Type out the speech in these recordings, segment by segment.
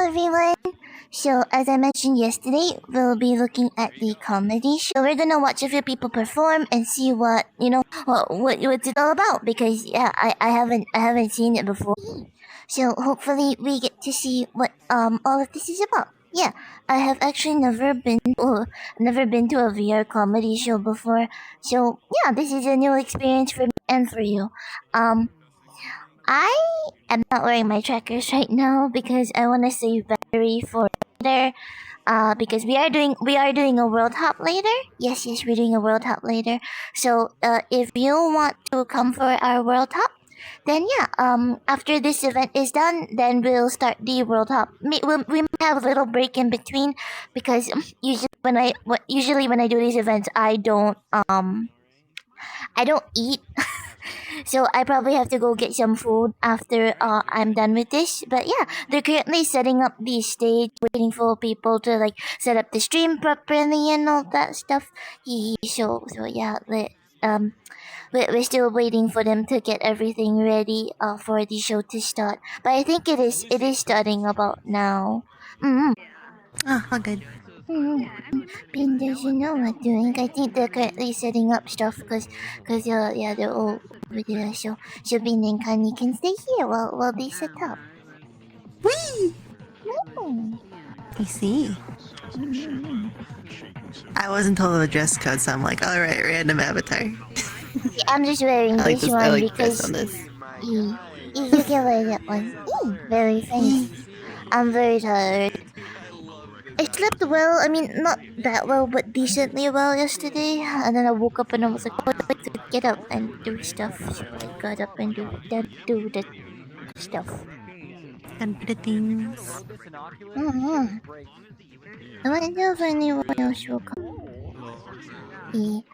everyone! So, as I mentioned yesterday, we'll be looking at the comedy show. We're gonna watch a few people perform and see what, what's it all about, because, yeah, I haven't seen it before. So, hopefully we get to see what, all of this is about. Yeah, I have actually never been to a VR comedy show before. So, yeah, this is a new experience for me and for you. I am not wearing my trackers right now because I want to save battery for later. Because we are doing a world hop later. Yes, we're doing a world hop later. So, if you want to come for our world hop, then yeah. After this event is done, then we'll start the world hop. We might have a little break in between because usually when I do these events, I don't eat. So I probably have to go get some food after I'm done with this. But yeah, they're currently setting up the stage, waiting for people to like set up the stream properly and all that stuff. So yeah, we're still waiting for them to get everything ready for the show to start. But I think it is starting about now. Oh, good. Bean doesn't know what doing. I think they're currently setting up stuff because they're all over there. So Bean and Kanye can stay here while they set up. Whee! I see. I wasn't told the dress code, so I'm like, alright, random avatar. I'm just wearing this one because on this. you can wear that one. Very fancy. I'm very tired. I slept well, I mean, not that well, but decently well yesterday. And then I woke up and I was like, oh, I'd like to get up and do stuff. So I got up and do the stuff. And the things. I wonder if anyone else will come.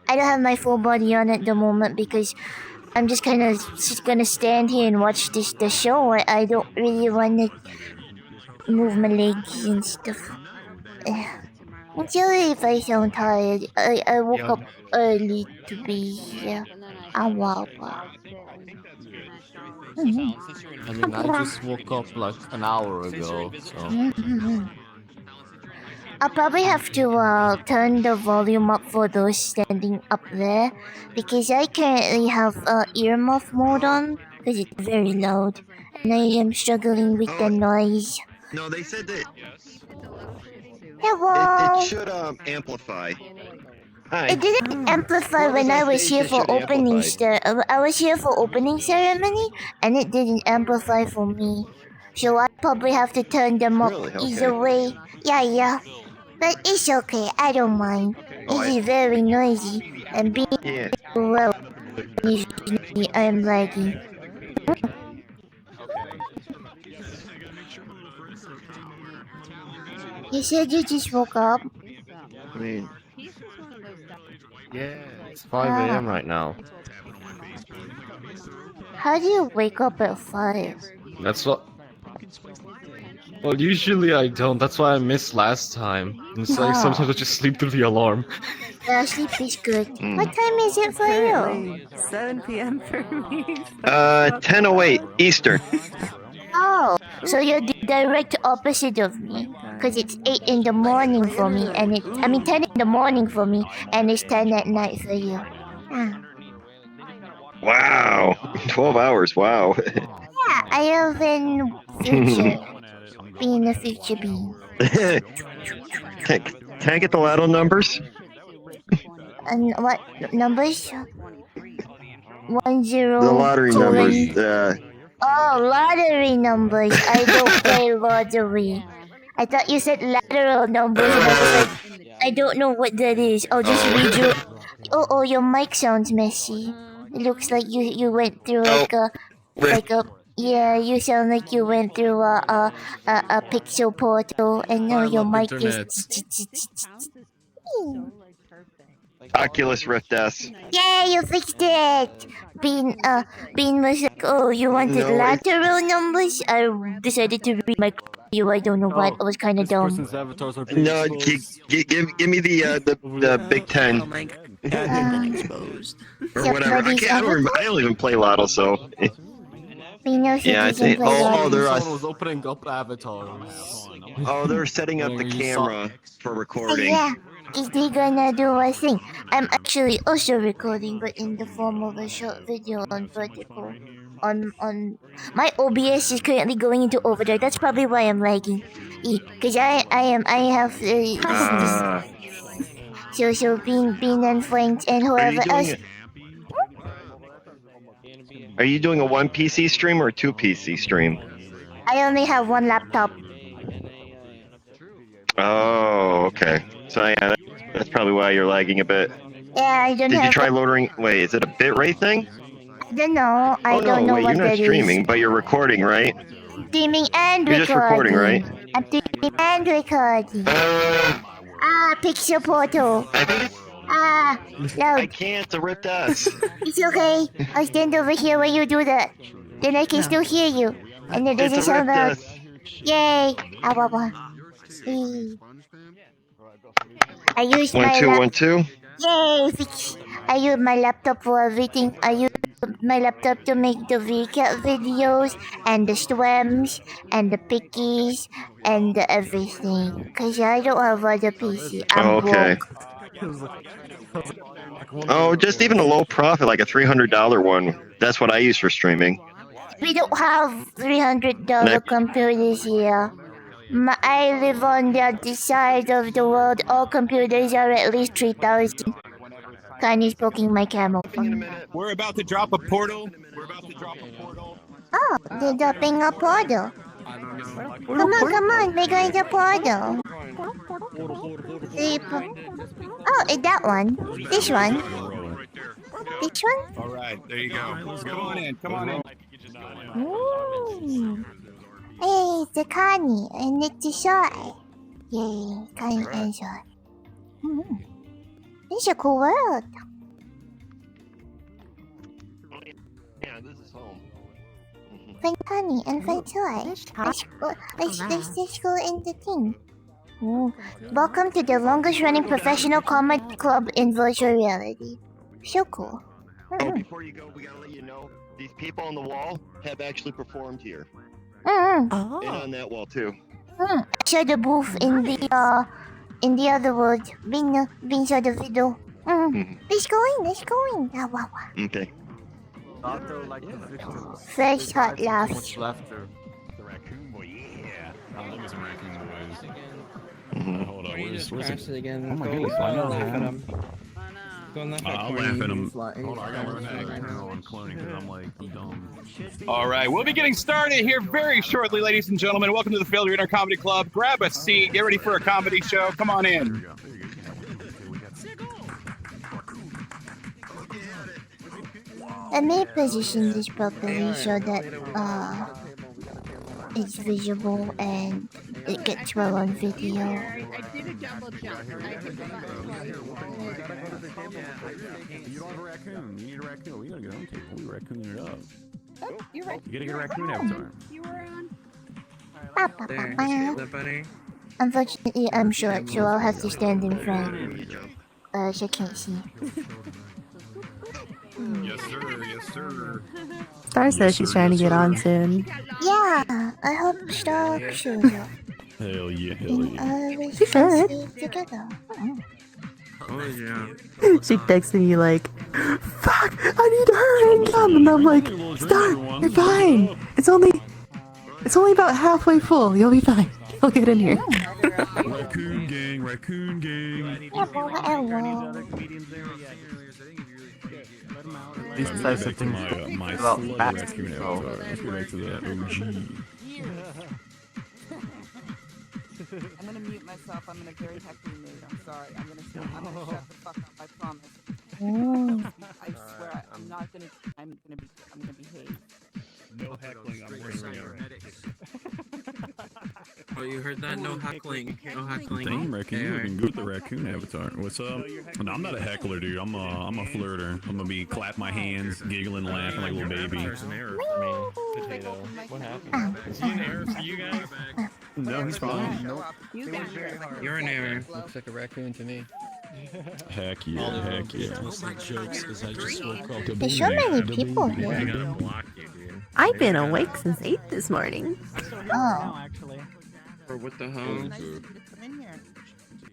I don't have my full body on at the moment because I'm just kind of just gonna stand here and watch the show. I don't really want to move my legs and stuff. I'm sorry if I sound tired. I woke up early to be here. Wow. I mean, I just woke up like an hour ago, so... I'll probably have to turn the volume up for those standing up there because I currently have earmuff mode on because it's very loud and I am struggling with the noise. No, they said that Hello. it should amplify. Hi. It didn't amplify when I was here for opening I was here for opening ceremony and it didn't amplify for me. So I probably have to turn them up either way. Yeah. But it's okay, I don't mind. It is very noisy and being well usually I'm lagging. You said you just woke up? I mean, yeah, it's 5 AM right now. How do you wake up at 5? That's what... Well, usually I don't, that's why I missed last time. It's like sometimes I just sleep through the alarm. Yeah, sleep is good. What time is it for you? 7 p.m. for me. 10:08 Eastern. Oh, so you're the direct opposite of me. Because it's 8 in the morning for me, and 10 in the morning for me, and it's 10 at night for you. Wow, 12 hours. Wow. Yeah, I have been future. Being a future being. Can I get the lotto numbers? And what numbers? 10. The lottery numbers. Oh, lottery numbers. I don't play lottery. I thought you said lateral numbers, and I was like, I don't know what that is. I'll just read you. Oh, your mic sounds messy. It looks like you went through yeah, you sound like you went through a pixel portal, and now your mic is. Oculus Rift S. Yeah, you fixed it! Bean was like, oh, you wanted lateral numbers? I decided to read my you. I don't know what. I was kind of dumb. No, give me the Big Ten. Oh my god, exposed. Or whatever. I don't even play Lotto, so... Pino said Yeah, I you can think. play Oh, VOD. they're Someone was opening up avatars. oh, they're setting up the You saw- camera for recording. Yeah, is he gonna do a thing? I'm actually also recording, but in the form of a short video on vertical. On my OBS is currently going into overdrive. That's probably why I'm lagging. Cause I have so Bean and Frank and whoever else. Are you doing a one PC stream or a two PC stream? I only have one laptop. Oh, okay. So yeah, that's probably why you're lagging a bit. Yeah, I don't Did you have. try lowering? Wait, is it a bitrate thing? I don't know. I Oh don't no, know wait, what you're not that streaming, is. but you're recording, right? Streaming and You're just recording, right? I'm streaming and recording. Pixel Portal. I think it's, I I can't. It's a ripped us. It's okay. I'll stand over here when you do that. Then I can still hear you. And it doesn't It's a sound ripped loud. us. Yay! I use my 1 2 laptop. 1 2. Yay! I use my laptop for everything. I use my laptop to make the Vket videos and the swims and the pickies and the everything. Cause I don't have other PC. I'm Okay. broke. Oh, just even a low profit, like a $300 one. That's what I use for streaming. We don't have $300 computers here. I live on the other side of the world. All computers are at least 3,000. Kanye's poking my camel. We're about to drop a portal. Oh, they're dropping a portal. Come on, we're going to portal. Oh, is that one? This one? This one? All right, there you go. Come on in. Ooh. Hey, it's a Kanye, and it's a Shy. Yay, Kanye and Shy. This is a cool world. Yeah, this is home. Find Kanye and find Shy. Let's go in the thing. Ooh. Welcome to the longest running professional comedy club in virtual reality. So cool. Oh, before you go, we gotta let you know these people on the wall have actually performed here, and on that wall too. Share the booth in the other world. Being saw the video. Let's go in. Wow. Okay. Fresh hot laughs. Hold on, where's it? Again. Oh my goodness, I know him. I'll laugh at him. Hold on, I gotta learn how to cloning because I'm like dumb. All right, we'll be getting started here very shortly, ladies and gentlemen. Welcome to the FailedToRender Comedy Club. Grab a seat, get ready for a comedy show. Come on in. Let me position this properly so that it's visible and it gets well on video. I did a double jump. You don't have a raccoon. You need a raccoon. We gotta get on table. We raccoon it up. Oh, you're right. You gotta get a raccoon avatar. You were on. buddy. Unfortunately, I'm short, so I'll have to stand in front. So I can't see. Yes, sir. Yes, sir. Star says she's trying to get on soon. Yeah, I hope Star shows up. Hell yeah, We She should. can stay together. Oh yeah. She texted me like, "Fuck, I need to hurry and come," and I'm like, "Star, you're fine. It's only about halfway full. You'll be fine. You'll get in here." Raccoon gang. Yeah, but whatever. These types of things My about slow fast, raccoon so- avatar. Let's go back to that OG. I'm gonna mute myself. I'm in a very hectic mood. I'm sorry. I'm gonna shut the fuck up. I promise. I swear. I'm gonna behave. No heckling, I'm bringing Oh, you heard that? No heckling. No heckling. Damn, raccoon, you looking good with the raccoon avatar. What's up? No, I'm not a heckler, dude. I'm a flirter. I'm gonna be clap my hands, giggling, laughing like a little baby. There's an error for me. Potato. What happened? Is he an error for you guys? No, he's fine. You got it. You're an error. Looks like a raccoon to me. Heck yeah, heck yeah. It's like jokes because I just woke up. There's so many people I here. gotta block you, dude. I've been awake since 8 this morning. Oh. Or what the hell? Nice of you to come in here.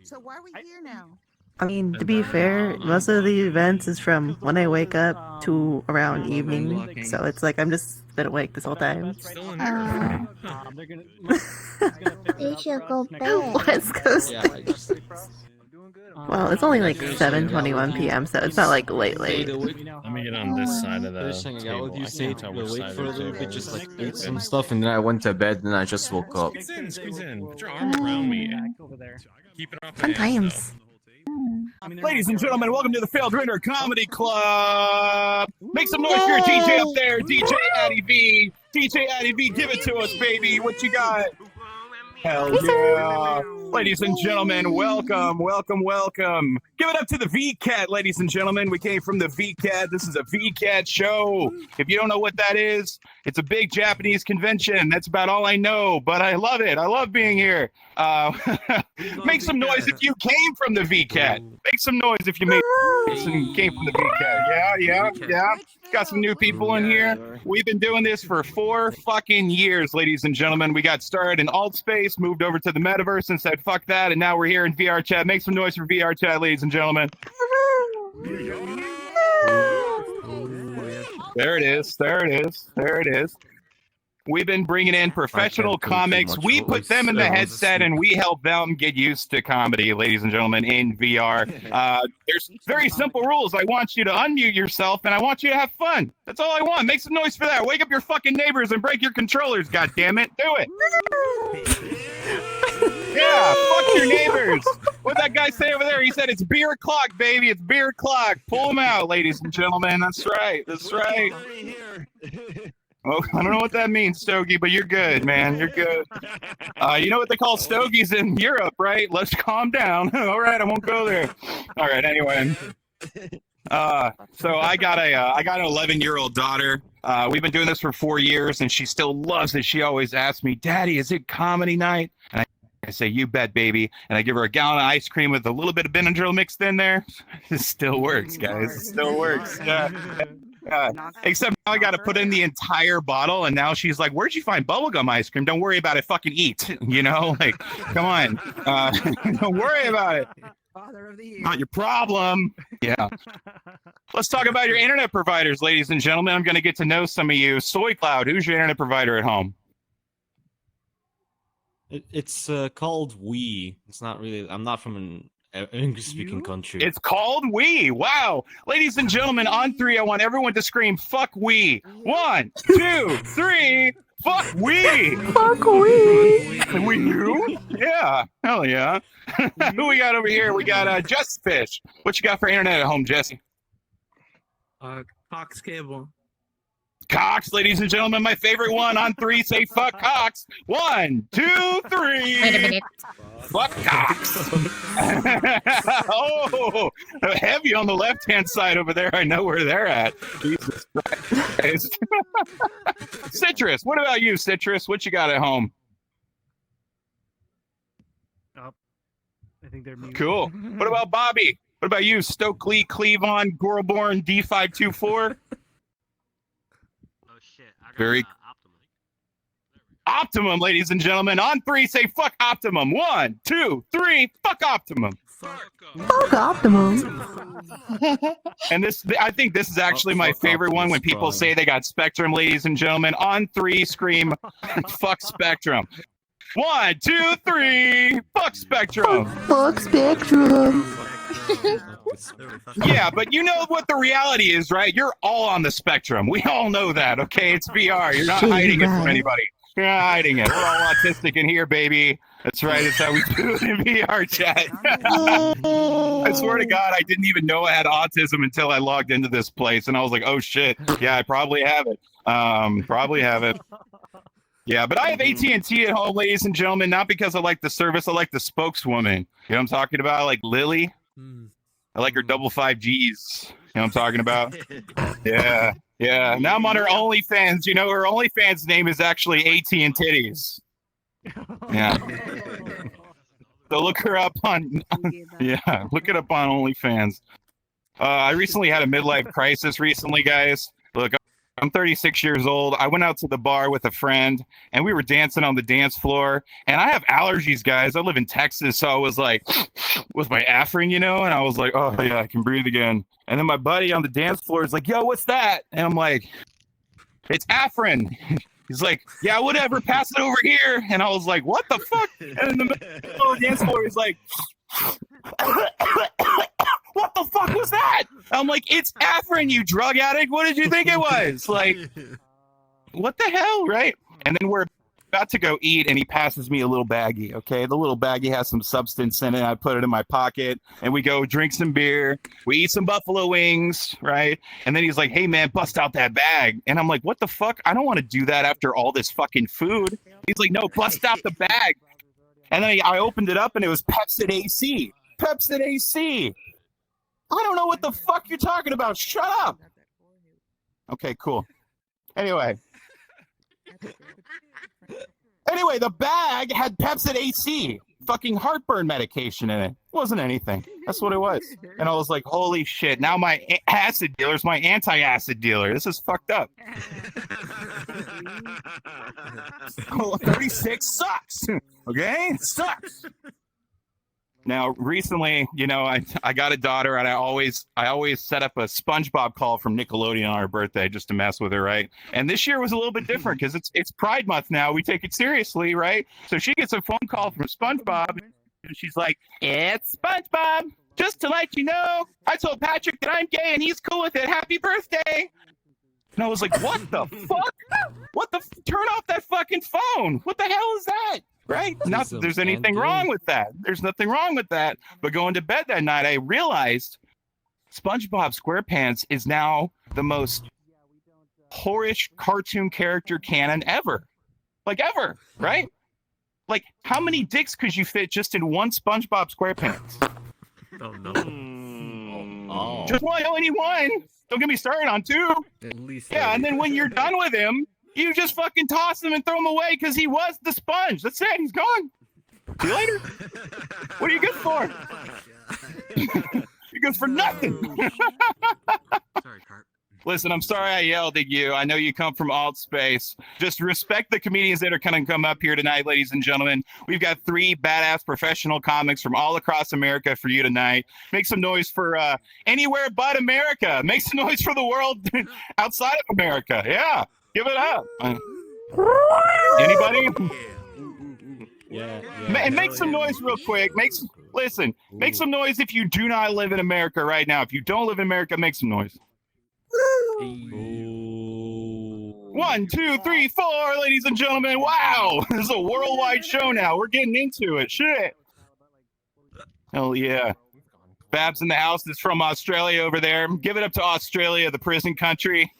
So why are we here now? I mean, to be fair, most of the events is from when I wake up to around evening, so it's like I'm just been awake this whole time. Still in there. You should go bed. West Coast. Yeah, I just... Well, it's only like 7:21 p.m., so it's not like late. Let me get on this side of the Just hanging out with table. you, I say can't tell which wait side for a of the little table bit, just is like open. eat some stuff, and then I went to bed, and I just woke up. Squeeze in. Put your arm around me. Keep it off my Fun hands, times. Ladies and gentlemen, welcome to the FailedToRender Comedy Club. Make some noise for your DJ up there, DJ Addy V. DJ Addy V, give it to us, baby. What you got? Hell yeah. Ladies and gentlemen, welcome. Give it up to the Vket, ladies and gentlemen. We came from the Vket. This is a Vket show. If you don't know what that is, it's a big Japanese convention. That's about all I know, but I love it. I love being here. Make some noise if you came from the Vket. Make some noise if you came from the Vket. Yeah. Got some new people in here. We've been doing this for 4 fucking years, ladies and gentlemen. We got started in alt space, moved over to the metaverse and said fuck that, and now we're here in VRChat. Make some noise for VRChat, ladies and gentlemen. There it is. We've been bringing in professional comics. We put them in the headset and we help them get used to comedy, ladies and gentlemen, in VR. There's very simple rules. I want you to unmute yourself and I want you to have fun. That's all I want. Make some noise for that. Wake up your fucking neighbors and break your controllers, goddammit. Do it. Yeah, fuck your neighbors. What'd that guy say over there? He said it's beer o'clock, baby. It's beer o'clock. Pull them out, ladies and gentlemen. That's right. Oh, I don't know what that means, Stogie, but you're good, man. You're good. You know what they call stogies in Europe, right? Let's calm down. All right, I won't go there. All right, anyway. So I got an 11-year-old daughter. We've been doing this for 4 years, and she still loves it. She always asks me, "Daddy, is it comedy night?" And I say, "You bet, baby." And I give her a gallon of ice cream with a little bit of Benadryl mixed in there. It still works, guys. It still works. Yeah. Except now I got to put in the entire bottle, and now she's like, "Where'd you find bubblegum ice cream? Don't worry about it. Fucking eat." You know, like, come on. Don't worry about it. Father of the year. Not your problem. Yeah. Let's talk about your internet providers, ladies and gentlemen. I'm going to get to know some of you. Soy Cloud, who's your internet provider at home? It's called We. It's not really. I'm not from an English-speaking country. It's called We. Wow. Ladies and gentlemen, on 3, I want everyone to scream, "Fuck We." 1, 2, 3. Fuck We. Fuck we. We do? Yeah. Hell yeah. Who we got over here? We got Jess Fish. What you got for internet at home, Jesse? Cox cable. Cox, ladies and gentlemen, my favorite one. On 3, say fuck Cox. 1, 2, 3. Wait a minute. Fuck Cox. Oh, heavy on the left-hand side over there. I know where they're at. Jesus Christ. Citrus, what about you, Citrus? What you got at home? I think they're mute. Cool. What about Bobby? What about you, Stokely, Cleavon, Gorborn, D524? Very Optimum, ladies and gentlemen. On 3, say fuck Optimum. 1, 2, 3. Fuck Optimum. Fuck Optimum. And this, I think this is actually my favorite one when people say they got Spectrum, ladies and gentlemen. On 3, scream fuck Spectrum. 1, 2, 3. Fuck Spectrum. Fuck Spectrum. Yeah, but you know what the reality is, right? You're all on the spectrum. We all know that, okay? It's VR. You're not hiding it from anybody. You're not hiding it. We're all autistic in here, baby. That's right. That's how we do it in VR chat. I swear to God, I didn't even know I had autism until I logged into this place, and I was like, "Oh shit, yeah, I probably have it. Probably have it." Yeah, but I have AT&T at home, ladies and gentlemen, not because I like the service. I like the spokeswoman. You know what I'm talking about? I like Lily. I like her double 5Gs. You know what I'm talking about? Yeah. Yeah. Now I'm on her OnlyFans. You know, her OnlyFans name is actually AT and Titties. Yeah. So look her up on, yeah, look it up on OnlyFans. I recently had a midlife crisis recently, guys. Look, I'm 36 years old. I went out to the bar with a friend and we were dancing on the dance floor. And I have allergies, guys. I live in Texas. So I was like, with my Afrin, you know, and I was like, oh, yeah, I can breathe again. And then my buddy on the dance floor is like, yo, what's that? And I'm like, it's Afrin. He's like, yeah, whatever, pass it over here. And I was like, what the fuck? And in the middle of the dance floor, he's like, what the fuck was that? I'm like, it's Afrin, you drug addict. What did you think it was? Like, what the hell, right? And then we're about to go eat, and he passes me a little baggie, okay? The little baggie has some substance in it. I put it in my pocket, and we go drink some beer. We eat some buffalo wings, right? And then he's like, hey, man, bust out that bag. And I'm like, what the fuck? I don't want to do that after all this fucking food. He's like, no, bust out the bag. And then I opened it up, and it was Pepsi AC. Pepsi AC. I don't know what the fuck you're talking about. Shut up. Okay, cool. Anyway, the bag had Pepsi AC, fucking heartburn medication in it. It wasn't anything. That's what it was. And I was like, holy shit. Now my acid dealer's my anti-acid dealer. This is fucked up. 36 sucks. Okay? It sucks. Now, recently, you know, I got a daughter, and I always set up a SpongeBob call from Nickelodeon on her birthday just to mess with her, right? And this year was a little bit different because it's Pride Month now. We take it seriously, right? So she gets a phone call from SpongeBob, and she's like, "It's SpongeBob. Just to let you know, I told Patrick that I'm gay, and he's cool with it. Happy birthday!" And I was like, "What the fuck? What the? Turn off that fucking phone! What the hell is that?" Right? Not that there's anything wrong with that. There's nothing wrong with that. But going to bed that night, I realized SpongeBob SquarePants is now the most whorish cartoon character canon ever. Like ever, right? Like, how many dicks could you fit just in one SpongeBob SquarePants? Oh no. Just one, only one. Don't get me started on two. At least. Yeah, and then when you're done with him, you just fucking toss him and throw him away because he was the sponge. That's it. He's gone. See you later. What are you good for? You're good for nothing. Sorry, Carp. Listen, I'm sorry I yelled at you. I know you come from alt space. Just respect the comedians that are going to come up here tonight, ladies and gentlemen. We've got 3 badass professional comics from all across America for you tonight. Make some noise for anywhere but America. Make some noise for the world outside of America. Yeah. Give it up. Anybody? Yeah. And make some noise real quick. Make some noise if you do not live in America right now. If you don't live in America, make some noise. 1, 2, 3, 4, ladies and gentlemen. Wow, this is a worldwide show now. We're getting into it. Shit. Hell yeah. Babs in the house is from Australia over there. Give it up to Australia, the prison country.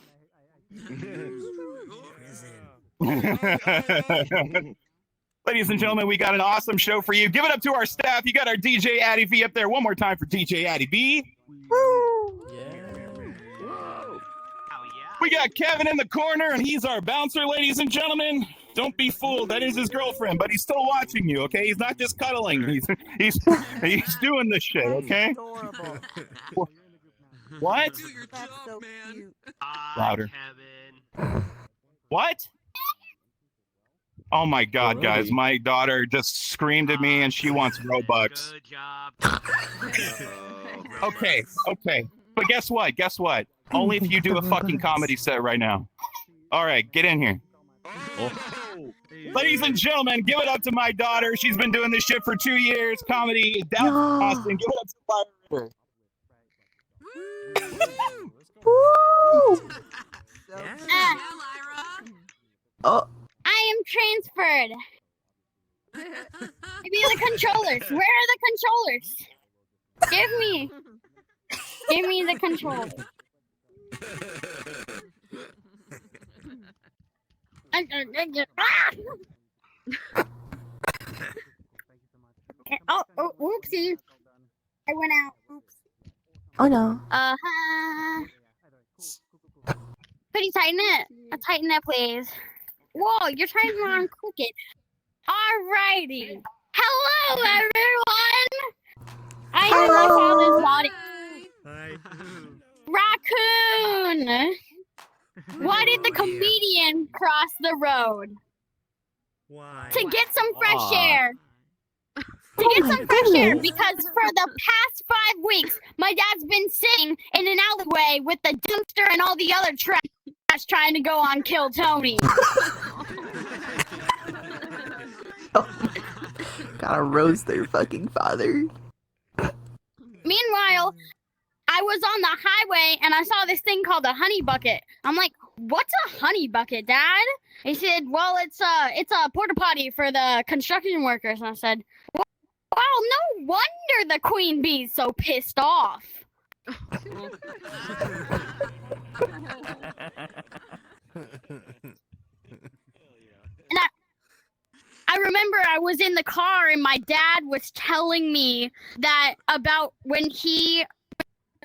Ladies and gentlemen, we got an awesome show for you. Give it up to our staff. You got our DJ Addy V up there. One more time for DJ Addy V. Woo! Yeah. We got Kevin in the corner, and he's our bouncer, ladies and gentlemen. Don't be fooled. That is his girlfriend, but he's still watching you, okay? He's not just cuddling. He's doing this shit, okay? What? That's so cute. Louder. What? Oh my God, guys! My daughter just screamed at me, and she wants Robux. Good job. Okay. But guess what? Only if you do a fucking comedy set right now. All right, get in here. Oh. Ladies and gentlemen, give it up to my daughter. She's been doing this shit for 2 years. Comedy down in Austin. Give it up to FailedToRender. Oh. I am transferred. Give me the controllers. Where are the controllers? Give me the controller. Oh, oopsie. I went out. Oops. Oh no. Could you tighten it? Tighten it, please. Whoa, you're trying to run crooked. Alrighty. Hello, everyone. I know my father's body. Hi. Raccoon. Why did the comedian cross the road? Why? To get some fresh Aw. air. To Oh get my some fresh air goodness. because for the past 5 weeks, my dad's been sitting in an alleyway with the dumpster and all the other trash trying to go on Kill Tony. Gotta roast their fucking father. Meanwhile, I was on the highway and I saw this thing called a honey bucket. I'm like, what's a honey bucket, Dad? He said, well, it's a porta potty for the construction workers. And I said, wow, no wonder the queen bee's so pissed off. And I remember I was in the car and my dad was telling me that about when he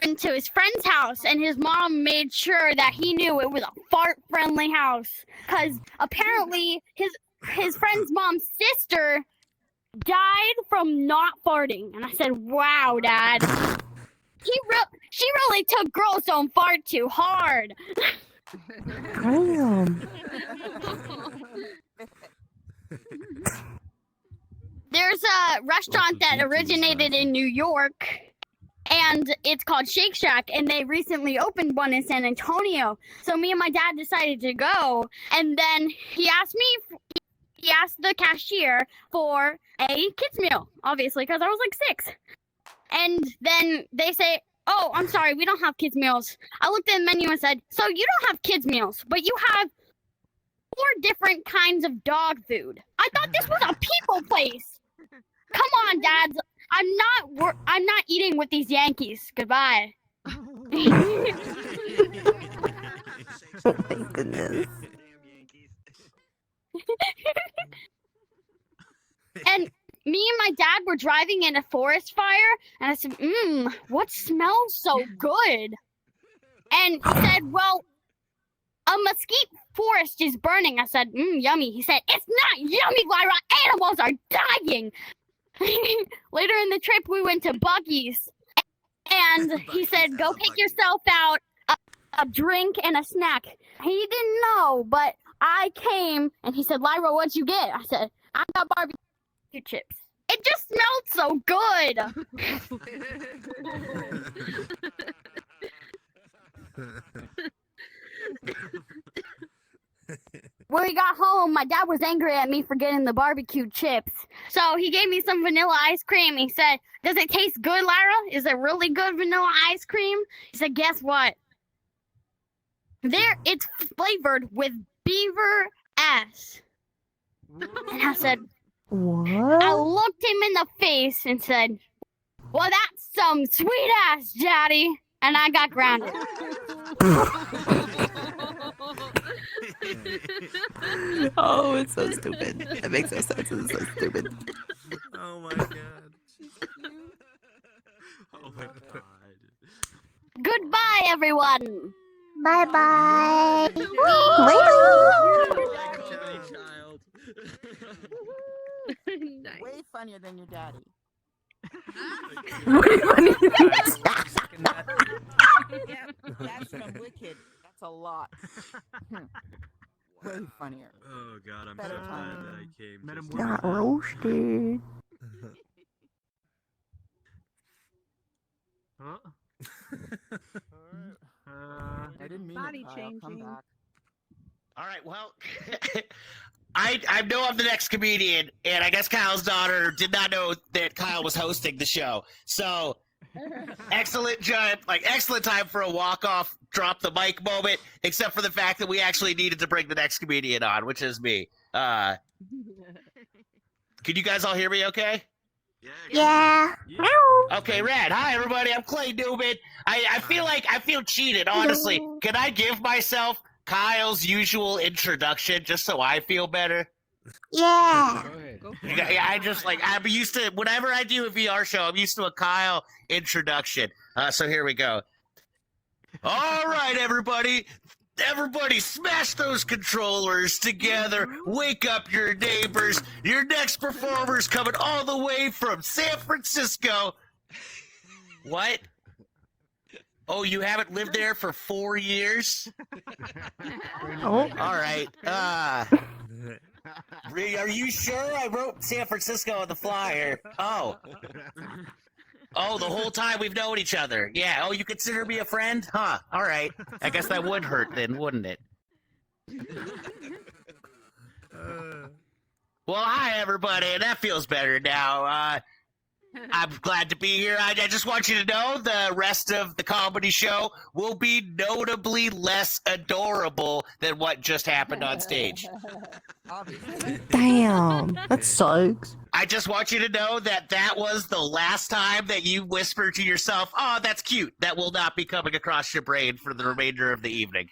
went to his friend's house and his mom made sure that he knew it was a fart-friendly house because apparently his friend's mom's sister died from not farting. And I said, wow, Dad. She really took girls don't fart too hard. Damn. There's a restaurant that originated in New York, and it's called Shake Shack, and they recently opened one in San Antonio. So me and my dad decided to go, and then he asked the cashier for a kids meal, obviously, because I was like 6. And then they say, oh, I'm sorry, we don't have kids meals. I looked at the menu and said, so you don't have kids meals, but you have 4 different kinds of dog food. I thought this was a people place. Come on, Dads. I'm not eating with these Yankees. Goodbye. Oh my goodness. And me and my dad were driving in a forest fire, and I said, what smells so good? And he said, well, a mesquite forest is burning. I said, yummy. He said, it's not yummy, Lyra. Animals are dying. Later in the trip, we went to Buc-ee's, and he said, go pick yourself out a drink and a snack. He didn't know, but I came, and he said, Lyra, what'd you get? I said, I got barbecue chips. It just smelled so good. When we got home, my dad was angry at me for getting the barbecue chips. So he gave me some vanilla ice cream. He said, does it taste good, Lyra? Is it really good vanilla ice cream? He said, guess what? It's flavored with beaver ass. And I said, what? I looked him in the face and said, well, that's some sweet ass, Daddy. And I got grounded. Oh, it's so stupid. It makes no sense. It's so stupid. Oh my god. Oh my god. Goodbye, everyone. Bye-bye. Way funnier than your daddy. Yeah, that's from Wicked. That's a lot. Way funnier. Oh god, I'm Better so glad time. that I came. Got roasted. Huh? I didn't mean Body it, Kyle. Come changing. back. All right, well, I know I'm the next comedian, and I guess Kyle's daughter did not know that Kyle was hosting the show. So, excellent time for a walk-off, drop the mic moment, except for the fact that we actually needed to bring the next comedian on, which is me. Can you guys all hear me okay? Yeah. Okay, rad. Hi, everybody. I'm Clay Newman. I feel cheated, honestly. Can I give myself Kyle's usual introduction just so I feel better? Yeah. I'm used to, whenever I do a VR show, I'm used to a Kyle introduction. So here we go. All right, everybody. Everybody smash those controllers together. Wake up your neighbors. Your next performer's coming all the way from San Francisco. What? Oh, you haven't lived there for 4 years? Oh. All right. Are you sure? I wrote San Francisco on the flyer. Oh. Oh, the whole time we've known each other. Yeah. Oh, you consider me a friend? Huh. All right. I guess that would hurt then, wouldn't it? Well, hi, everybody. That feels better now. I'm glad to be here. I just want you to know the rest of the comedy show will be notably less adorable than what just happened on stage. Damn, that sucks. I just want you to know that that was the last time that you whispered to yourself, "Oh, that's cute." That will not be coming across your brain for the remainder of the evening.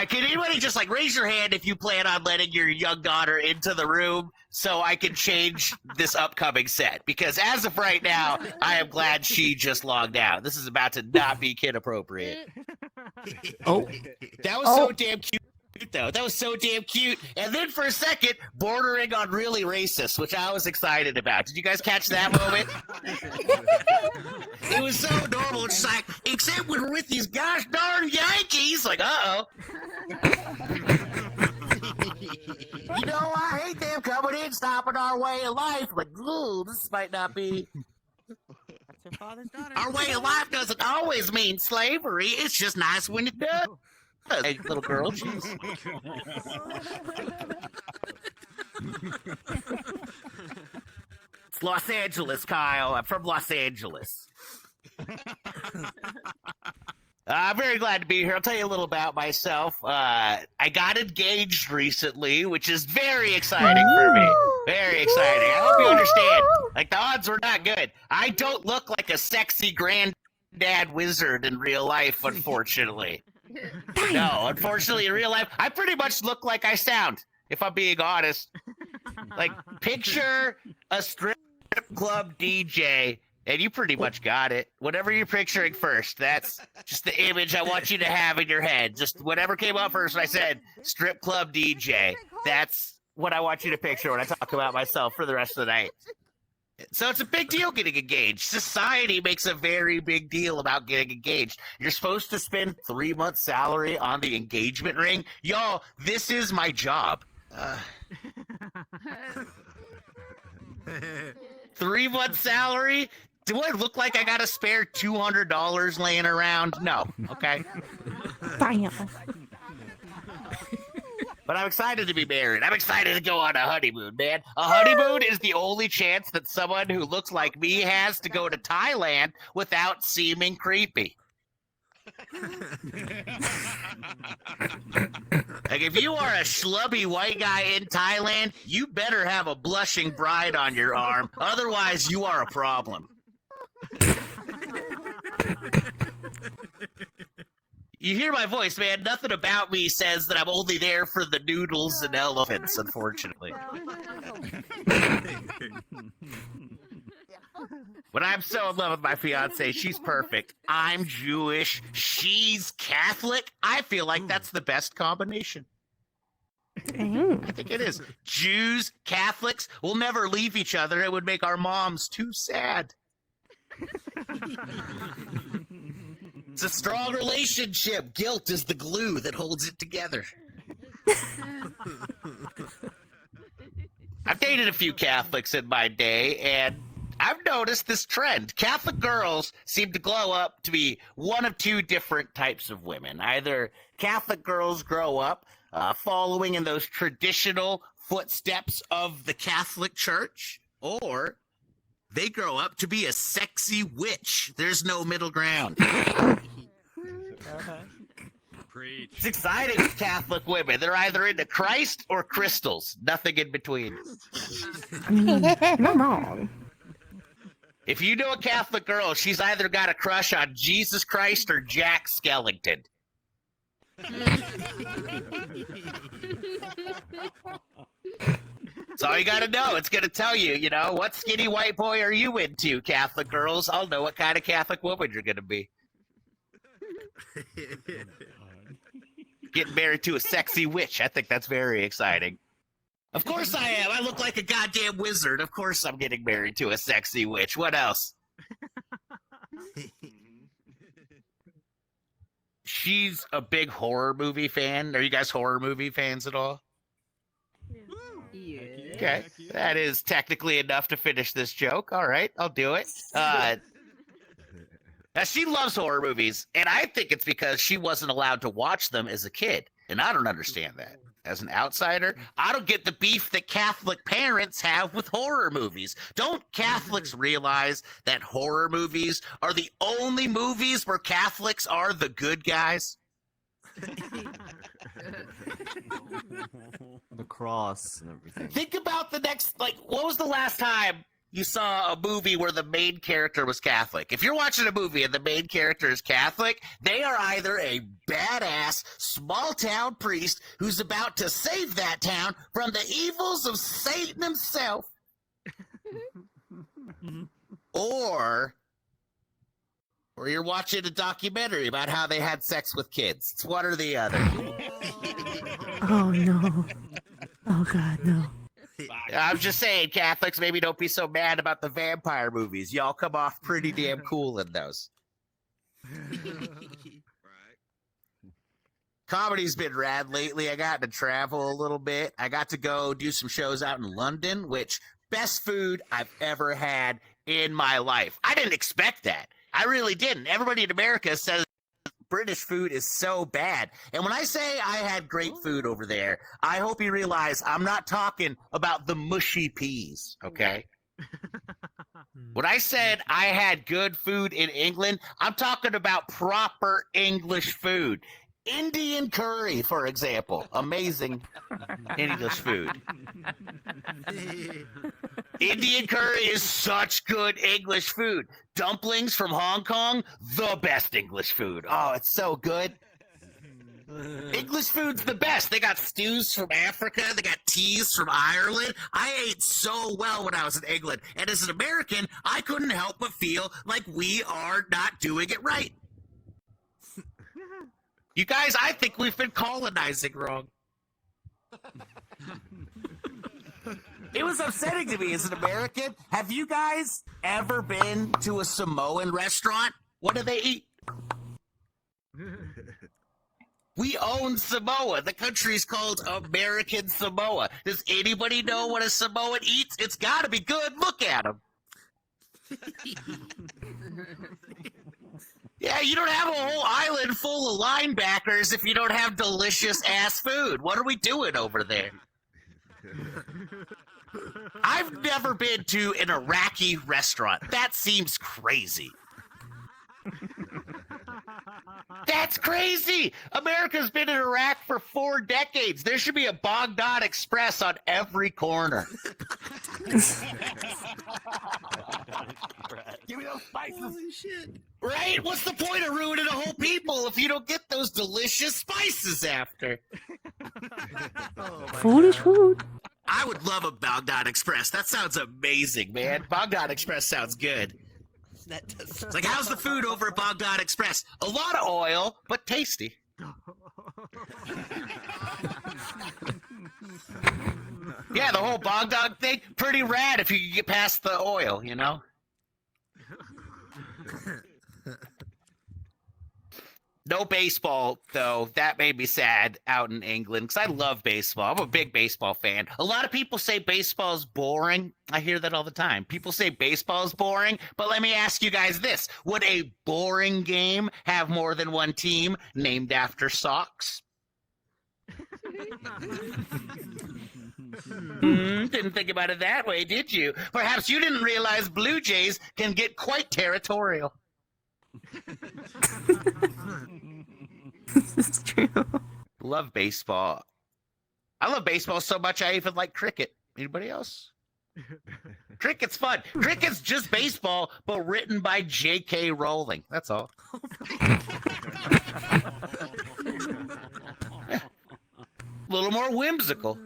Can anybody just like raise your hand if you plan on letting your young daughter into the room so I can change this upcoming set? Because as of right now, I am glad she just logged out. This is about to not be kid appropriate. Oh, that was so damn cute. Though that was so damn cute, and then for a second bordering on really racist, which I was excited about. Did you guys catch that moment? It was so normal. It's like, except when we're with these gosh darn Yankees. Like, uh-oh. You know, I hate them coming in, stopping our way of life. Like, ooh, this might not be. Our way of life doesn't always mean slavery. It's just nice when it does. Hey, little girl, jeez. It's Los Angeles, Kyle. I'm from Los Angeles. I'm very glad to be here. I'll tell you a little about myself. I got engaged recently, which is very exciting for me. Very exciting. I hope you understand. Like, the odds were not good. I don't look like a sexy granddad wizard in real life, unfortunately. No, unfortunately, in real life, I pretty much look like I sound, if I'm being honest. Like, picture a strip club DJ, and you pretty much got it. Whatever you're picturing first, that's just the image I want you to have in your head. Just whatever came up first when I said strip club DJ. That's what I want you to picture when I talk about myself for the rest of the night. So it's a big deal getting engaged. Society makes a very big deal about getting engaged. You're supposed to spend 3 months' salary on the engagement ring. Y'all, this is my job. 3 months' salary? Do I look like I got a spare $200 laying around? No. Okay. damn. But I'm excited to be married. I'm excited to go on a honeymoon, man. A honeymoon is the only chance that someone who looks like me has to go to Thailand without seeming creepy. Like, if you are a schlubby white guy in Thailand, you better have a blushing bride on your arm. Otherwise, you are a problem. You hear my voice, man. Nothing about me says that I'm only there for the noodles and elephants, unfortunately. But I'm so in love with my fiance. She's perfect. I'm Jewish. She's Catholic. I feel like that's the best combination. I think it is. Jews, Catholics, will never leave each other. It would make our moms too sad. It's a strong relationship. Guilt is the glue that holds it together. I've dated a few Catholics in my day, and I've noticed this trend. Catholic girls seem to glow up to be one of two different types of women. Either Catholic girls grow up following in those traditional footsteps of the Catholic Church, or they grow up to be a sexy witch. There's no middle ground. Preach. It's exciting with Catholic women. They're either into Christ or crystals. Nothing in between. I mean, you're not wrong. If you know a Catholic girl, she's either got a crush on Jesus Christ or Jack Skellington. That's all you gotta know. It's gonna tell you, you know, what skinny white boy are you into, Catholic girls? I'll know what kind of Catholic woman you're gonna be. Getting married to a sexy witch. I think that's very exciting. Of course I am. I look like a goddamn wizard. Of course I'm getting married to a sexy witch. What else? she's a big horror movie fan. Are you guys horror movie fans at all? Yeah. Okay, that is technically enough to finish this joke. All right, I'll do it. Now, she loves horror movies, and I think it's because she wasn't allowed to watch them as a kid, and I don't understand that. As an outsider, I don't get the beef that Catholic parents have with horror movies. Don't Catholics realize that horror movies are the only movies where Catholics are the good guys? The cross and everything. Think about the next, like, what was the last time you saw a movie where the main character was Catholic? If you're watching a movie and the main character is Catholic, they are either a badass small town priest who's about to save that town from the evils of Satan himself, or you're watching a documentary about how they had sex with kids. It's one or the other. Oh no. Oh god, no. I'm just saying, Catholics, maybe don't be so mad about the vampire movies. Y'all come off pretty damn cool in those. Comedy's been rad lately. I got to travel a little bit. I got to go do some shows out in London, which best food I've ever had in my life. I didn't expect that. I really didn't. Everybody in America says British food is so bad. And when I say I had great food over there, I hope you realize I'm not talking about the mushy peas, okay? When I said I had good food in England, I'm talking about proper English food. Indian curry, for example. Amazing English food. Indian curry is such good English food. Dumplings from Hong Kong, the best English food. Oh, it's so good. English food's the best. They got stews from Africa. They got teas from Ireland. I ate so well when I was in England. And as an American, I couldn't help but feel like we are not doing it right. You guys, I think we've been colonizing wrong. It was upsetting to me as an American. Have you guys ever been to a Samoan restaurant? What do they eat? We own Samoa. The country's called American Samoa. Does anybody know what a Samoan eats? It's got to be good. Look at them. Yeah, you don't have a whole island full of linebackers if you don't have delicious ass food. What are we doing over there? I've never been to an Iraqi restaurant. That seems crazy. That's crazy! America's been in Iraq for 4 decades. There should be a Baghdad Express on every corner. Give me those spices. Holy shit. Right? What's the point of ruining a whole people if you don't get those delicious spices after? Food is food. I would love a Baghdad Express. That sounds amazing, man. Baghdad Express sounds good. It's like, how's the food over at Baghdad Express? A lot of oil, but tasty. Yeah, the whole Baghdad thing, pretty rad if you can get past the oil, you know? No baseball, though. That made me sad out in England because I love baseball. I'm a big baseball fan. A lot of people say baseball is boring. I hear that all the time. People say baseball is boring, but let me ask you guys this. Would a boring game have more than one team named after socks? Didn't think about it that way, did you? Perhaps you didn't realize Blue Jays can get quite territorial. This is true. Love baseball. I love baseball so much I even like cricket. Anybody else? Cricket's fun. Cricket's just baseball, but written by J.K. Rowling. That's all. A little more whimsical.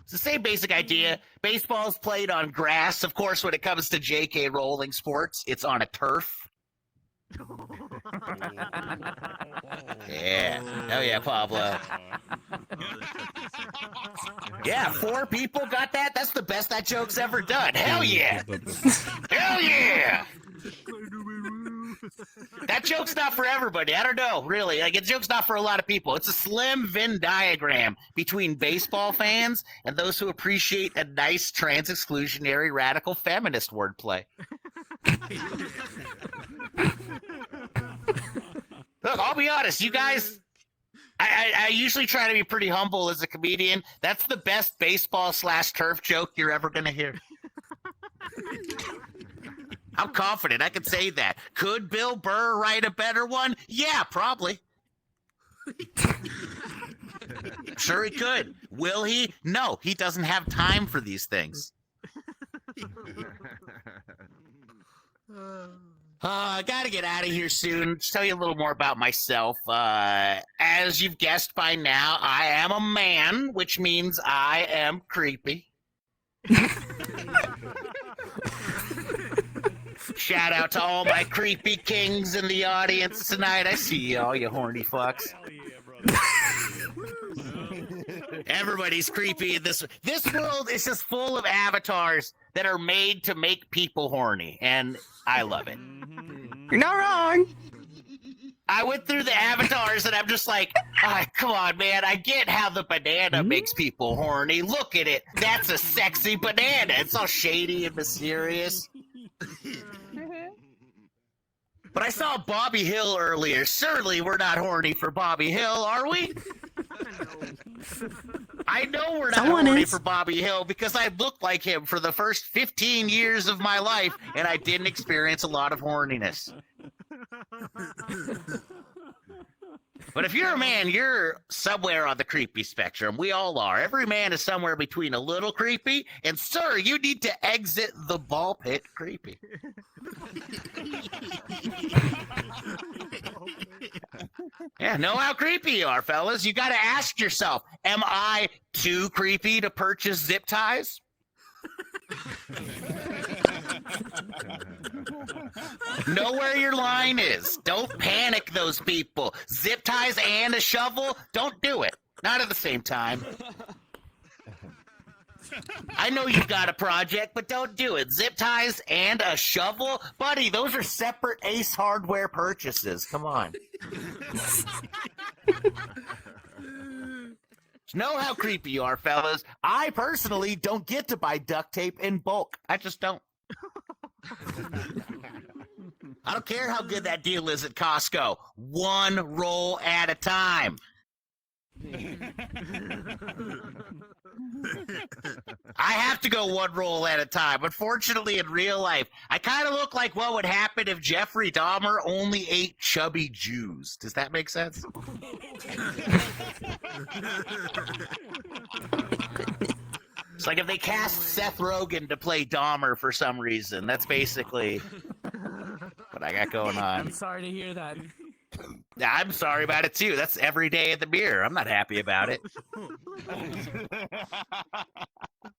It's the same basic idea. Baseball's played on grass. Of course, when it comes to J.K. Rowling sports, it's on a turf. Yeah. Hell yeah, Pablo. Yeah, 4 people got that? That's the best that joke's ever done. Hell yeah. Hell yeah. That joke's not for everybody. I don't know, really. Like, a joke's not for a lot of people. It's a slim Venn diagram between baseball fans and those who appreciate a nice trans-exclusionary radical feminist wordplay. Look, I'll be honest, you guys, I usually try to be pretty humble as a comedian. That's the best baseball/turf joke you're ever going to hear. I'm confident I can say that. Could Bill Burr write a better one? Yeah, probably. Sure he could. Will he? No, he doesn't have time for these things. I gotta get out of here soon. Just tell you a little more about myself. As you've guessed by now, I am a man, which means I am creepy. Shout out to all my creepy kings in the audience tonight. I see you all, you horny fucks. Everybody's creepy in this world is just full of avatars that are made to make people horny, and I love it. You're not wrong. I went through the avatars and I'm just like, come on, man. I get how the banana makes people horny. Look at it. That's a sexy banana. It's all shady and mysterious. But I saw Bobby Hill earlier. Surely we're not horny for Bobby Hill, are we? I know we're not horny for Bobby Hill because I looked like him for the first 15 years of my life, and I didn't experience a lot of horniness. But if you're a man, you're somewhere on the creepy spectrum. We all are. Every man is somewhere between a little creepy and, sir, you need to exit the ball pit creepy. Yeah, know how creepy you are, fellas. You got to ask yourself, am I too creepy to purchase zip ties? Know where your line is. Don't panic those people. Zip ties and a shovel? Don't do it. Not at the same time. I know you've got a project, but don't do it. Zip ties and a shovel? Buddy, those are separate Ace Hardware purchases. Come on. Know how creepy you are, fellas. I personally don't get to buy duct tape in bulk. I just don't. I don't care how good that deal is at Costco. One roll at a time. I have to go one roll at a time. Unfortunately, in real life, I kind of look like what would happen if Jeffrey Dahmer only ate chubby Jews. Does that make sense? It's like if they cast Seth Rogen to play Dahmer for some reason. That's basically what I got going on. I'm sorry to hear that. I'm sorry about it too. That's every day at the mirror. I'm not happy about it.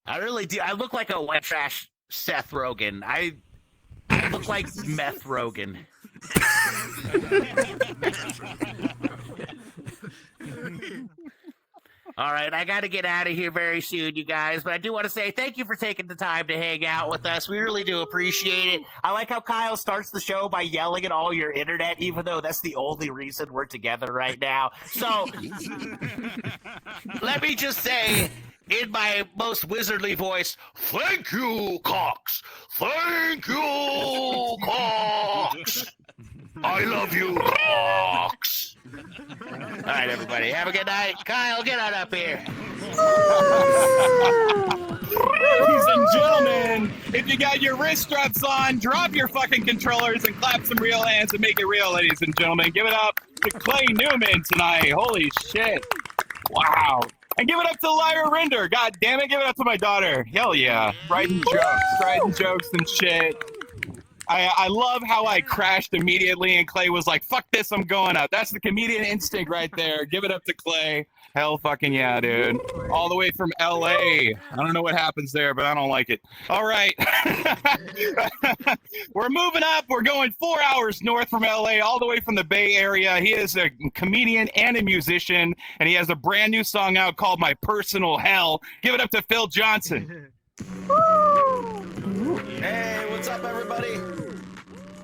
I really do. I look like a white trash Seth Rogen. I look like meth Rogen. All right, I got to get out of here very soon, you guys, but I do want to say thank you for taking the time to hang out with us. We really do appreciate it. I like how Kyle starts the show by yelling at all your internet, even though that's the only reason we're together right now. So, let me just say, in my most wizardly voice, thank you, Cox. Thank you, Cox. I love you, Cox. All right, everybody. Have a good night. Kyle, get on up here. Ladies and gentlemen, if you got your wrist straps on, drop your fucking controllers and clap some real hands and make it real, ladies and gentlemen. Give it up to Clay Newman tonight. Holy shit. Wow. And give it up to Lyra Render. God damn it, give it up to my daughter. Hell yeah. Writing jokes and shit. I love how I crashed immediately and Clay was like, fuck this, I'm going up. That's the comedian instinct right there. Give it up to Clay. Hell fucking yeah, dude. All the way from LA. I don't know what happens there, but I don't like it. All right. We're moving up. We're going 4 hours north from LA, all the way from the Bay Area. He is a comedian and a musician, and he has a brand new song out called My Personal Hell. Give it up to Phil Johnson. Hey, what's up, everybody?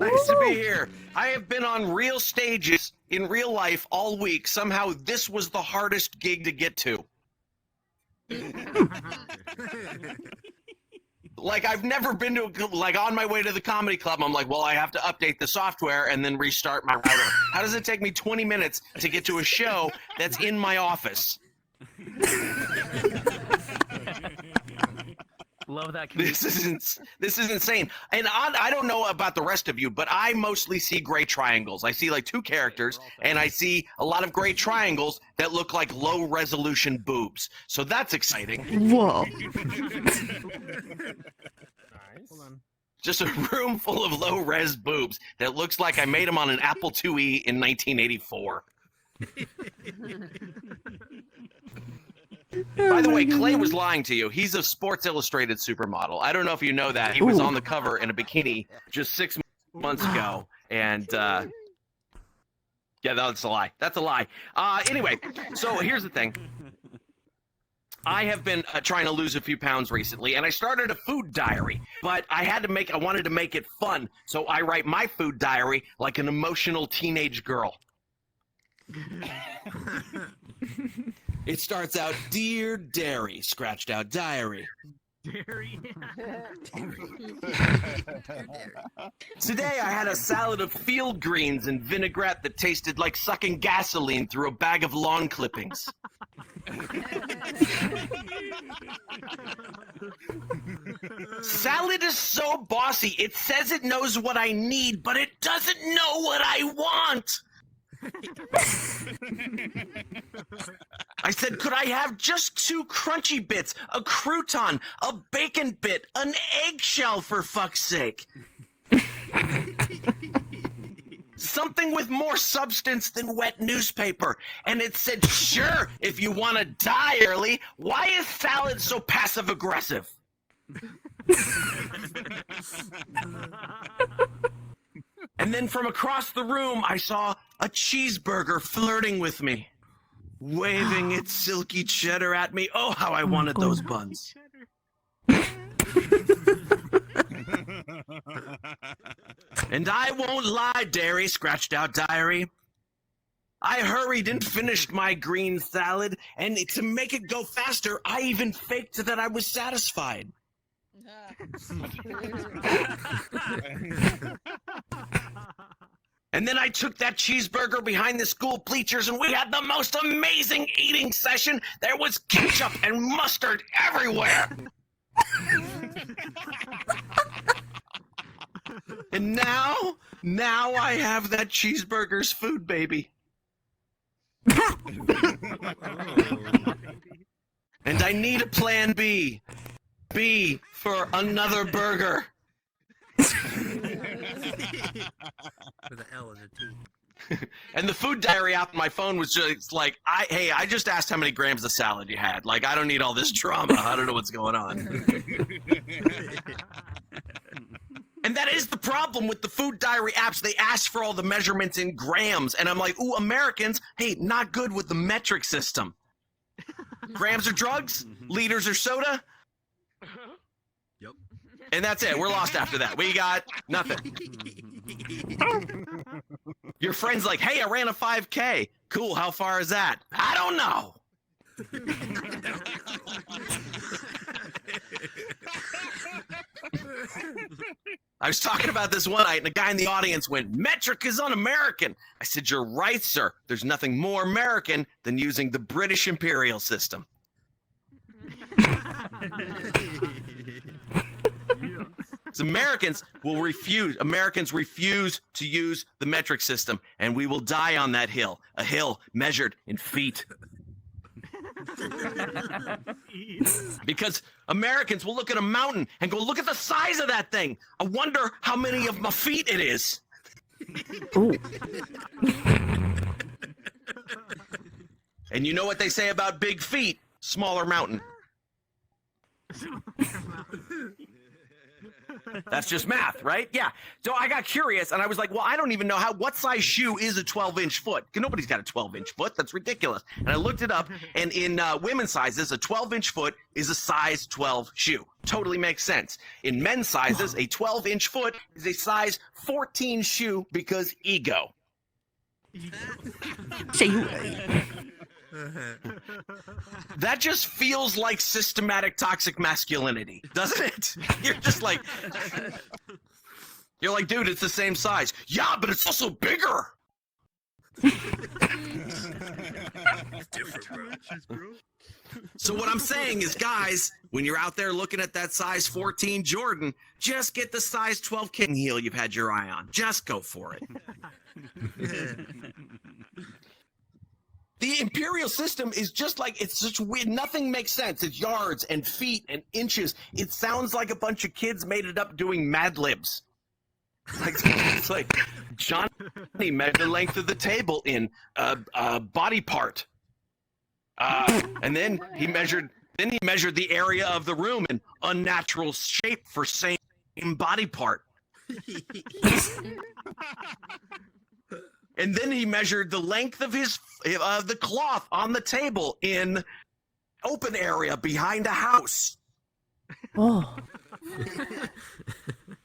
Nice to be here. I have been on real stages in real life all week. Somehow this was the hardest gig to get to. Like, I've never been to, like, on my way to the comedy club, I'm like, well, I have to update the software and then restart my router. How does it take me 20 minutes to get to a show that's in my office? Love that. This is insane. And I don't know about the rest of you, but I mostly see gray triangles. I see like 2 characters, and I see a lot of gray triangles that look like low resolution boobs. So that's exciting. Whoa. Hold on. Just a room full of low res boobs that looks like I made them on an Apple IIe in 1984. By the way, Clay was lying to you. He's a Sports Illustrated supermodel. I don't know if you know that. He was on the cover in a bikini just 6 months ago. And, yeah, that's a lie. That's a lie. Anyway, so here's the thing. I have been trying to lose a few pounds recently, and I started a food diary. But I wanted to make it fun. So I write my food diary like an emotional teenage girl. It starts out, Dear Dairy, scratched out diary. Dairy. Today I had a salad of field greens and vinaigrette that tasted like sucking gasoline through a bag of lawn clippings. Salad is so bossy, it says it knows what I need, but it doesn't know what I want. I said, could I have just 2 crunchy bits, a crouton, a bacon bit, an eggshell, for fuck's sake? Something with more substance than wet newspaper. And it said, sure, if you want to die early. Why is salad so passive-aggressive? And then from across the room, I saw a cheeseburger flirting with me, waving its silky cheddar at me. Oh, how I wanted those buns. And I won't lie, Dairy, scratched out diary. I hurried and finished my green salad, and to make it go faster, I even faked that I was satisfied. And then I took that cheeseburger behind the school bleachers, and we had the most amazing eating session. There was ketchup and mustard everywhere. And now I have that cheeseburger's food baby. And I need a plan B. B for another burger. With an L and a T. And the food diary app on my phone was just like, I just asked how many grams of salad you had. Like, I don't need all this drama. I don't know what's going on. And that is the problem with the food diary apps. They ask for all the measurements in grams. And I'm like, ooh, Americans, hey, not good with the metric system. Grams are drugs, liters are soda. Yep. And that's it. We're lost after that. We got nothing. Your friend's like, hey, I ran a 5K. Cool, how far is that? I don't know. I was talking about this one night, and a guy in the audience went, metric is un-American. I said, you're right, sir. There's nothing more American than using the British imperial system. Americans refuse to use the metric system, and we will die on that hill, a hill measured in feet. Because Americans will look at a mountain and go, look at the size of that thing. I wonder how many of my feet it is. And you know what they say about big feet? Smaller mountain. That's just math, right? Yeah. So I got curious, and I was like, well, I don't even know what size shoe is a 12-inch foot? Because nobody's got a 12-inch foot. That's ridiculous. And I looked it up, and in women's sizes, a 12-inch foot is a size 12 shoe. totally makes sense. In men's sizes, a 12-inch foot is a size 14 shoe because ego. That just feels like systematic toxic masculinity, doesn't it? You're just like, you're like, dude, it's the same size. Yeah, but it's also bigger. So what I'm saying is, guys, when you're out there looking at that size 14 Jordan, just get the size 12 kitten heel you've had your eye on. Just go for it. The imperial system is just like, it's such weird, nothing makes sense. It's yards and feet and inches. It sounds like a bunch of kids made it up doing Mad Libs. It's like Johnny measured the length of the table in a body part. And then he measured the area of the room in unnatural shape for same body part. And then he measured the length of the cloth on the table in open area behind a house. Oh.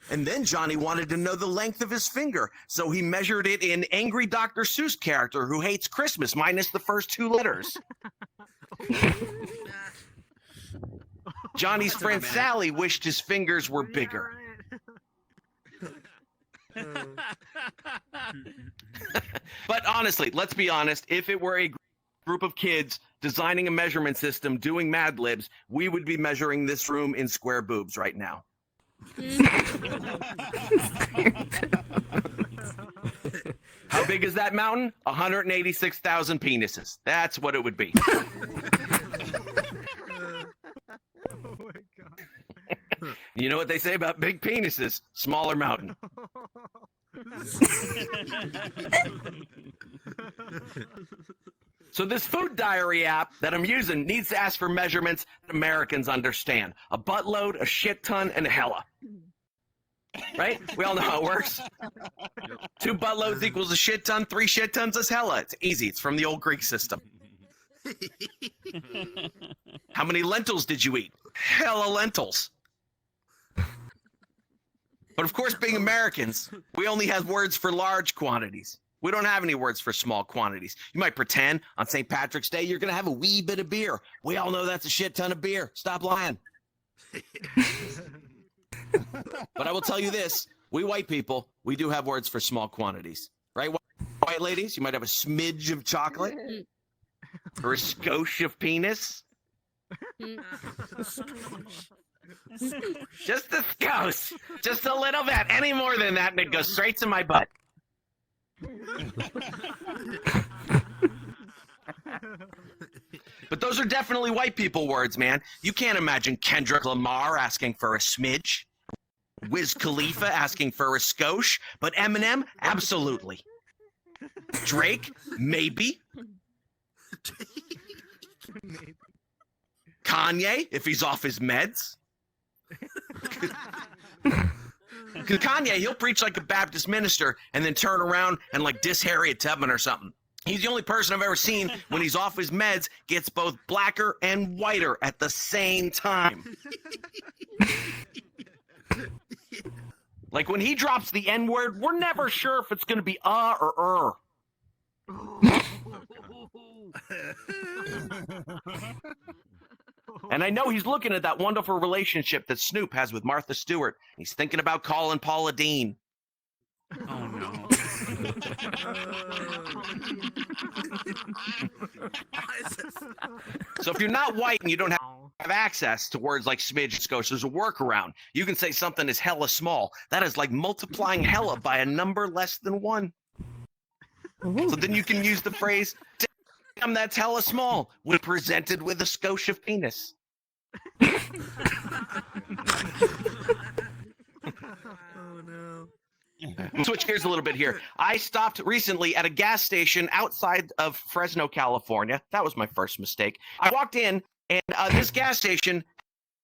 And then Johnny wanted to know the length of his finger, so he measured it in angry Dr. Seuss character who hates Christmas minus the first 2 letters. Johnny's friend Sally wished his fingers were bigger. But honestly, let's be honest, if it were a group of kids designing a measurement system doing Mad Libs, we would be measuring this room in square boobs right now. How big is that mountain? 186,000 penises. That's what it would be. You know what they say about big penises? Smaller mountain. So this food diary app that I'm using needs to ask for measurements that Americans understand. A buttload, a shit ton, and a hella. Right? We all know how it works. 2 buttloads equals a shit ton, 3 shit tons is hella. It's easy. It's from the old Greek system. How many lentils did you eat? Hella lentils. But of course, being Americans, we only have words for large quantities. We don't have any words for small quantities. You might pretend on St. Patrick's Day you're going to have a wee bit of beer. We all know that's a shit ton of beer. Stop lying. But I will tell you this. We white people, we do have words for small quantities. Right, white ladies? You might have a smidge of chocolate. Or a skosh of penis. Just a skosh. Just a little bit. Any more than that and it goes straight to my butt. But those are definitely white people words, man. You can't imagine Kendrick Lamar asking for a smidge, Wiz Khalifa asking for a skosh, but Eminem, absolutely. Drake, maybe. Kanye, if he's off his meds. Because Kanye, he'll preach like a Baptist minister and then turn around and like diss Harriet Tubman or something. He's the only person I've ever seen when he's off his meds gets both blacker and whiter at the same time. Like when he drops the N-word, we're never sure if it's going to be or And I know he's looking at that wonderful relationship that Snoop has with Martha Stewart. He's thinking about calling Paula Deen. Oh no. So if you're not white and you don't have access to words like smidge and skosh, there's a workaround. You can say something is hella small. That is like multiplying hella by a number less than 1. So then you can use the phrase, damn, that's hella small, when presented with a skosh of penis. Oh no. Switch gears a little bit here. I stopped recently at a gas station outside of Fresno, California. That was my first mistake. I walked in, and this gas station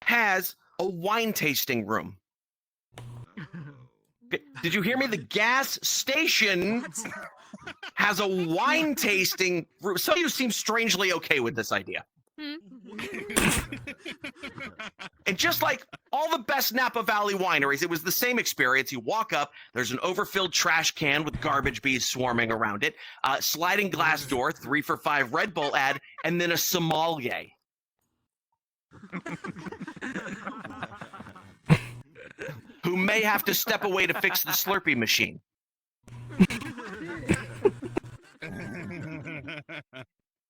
has a wine tasting room. Did you hear me? The gas station has a wine tasting room. Some of you seem strangely okay with this idea. And just like all the best Napa Valley wineries, it was the same experience. You walk up, there's an overfilled trash can with garbage bees swarming around it, sliding glass door, 3 for $5 Red Bull ad, and then a sommelier. Who may have to step away to fix the Slurpee machine.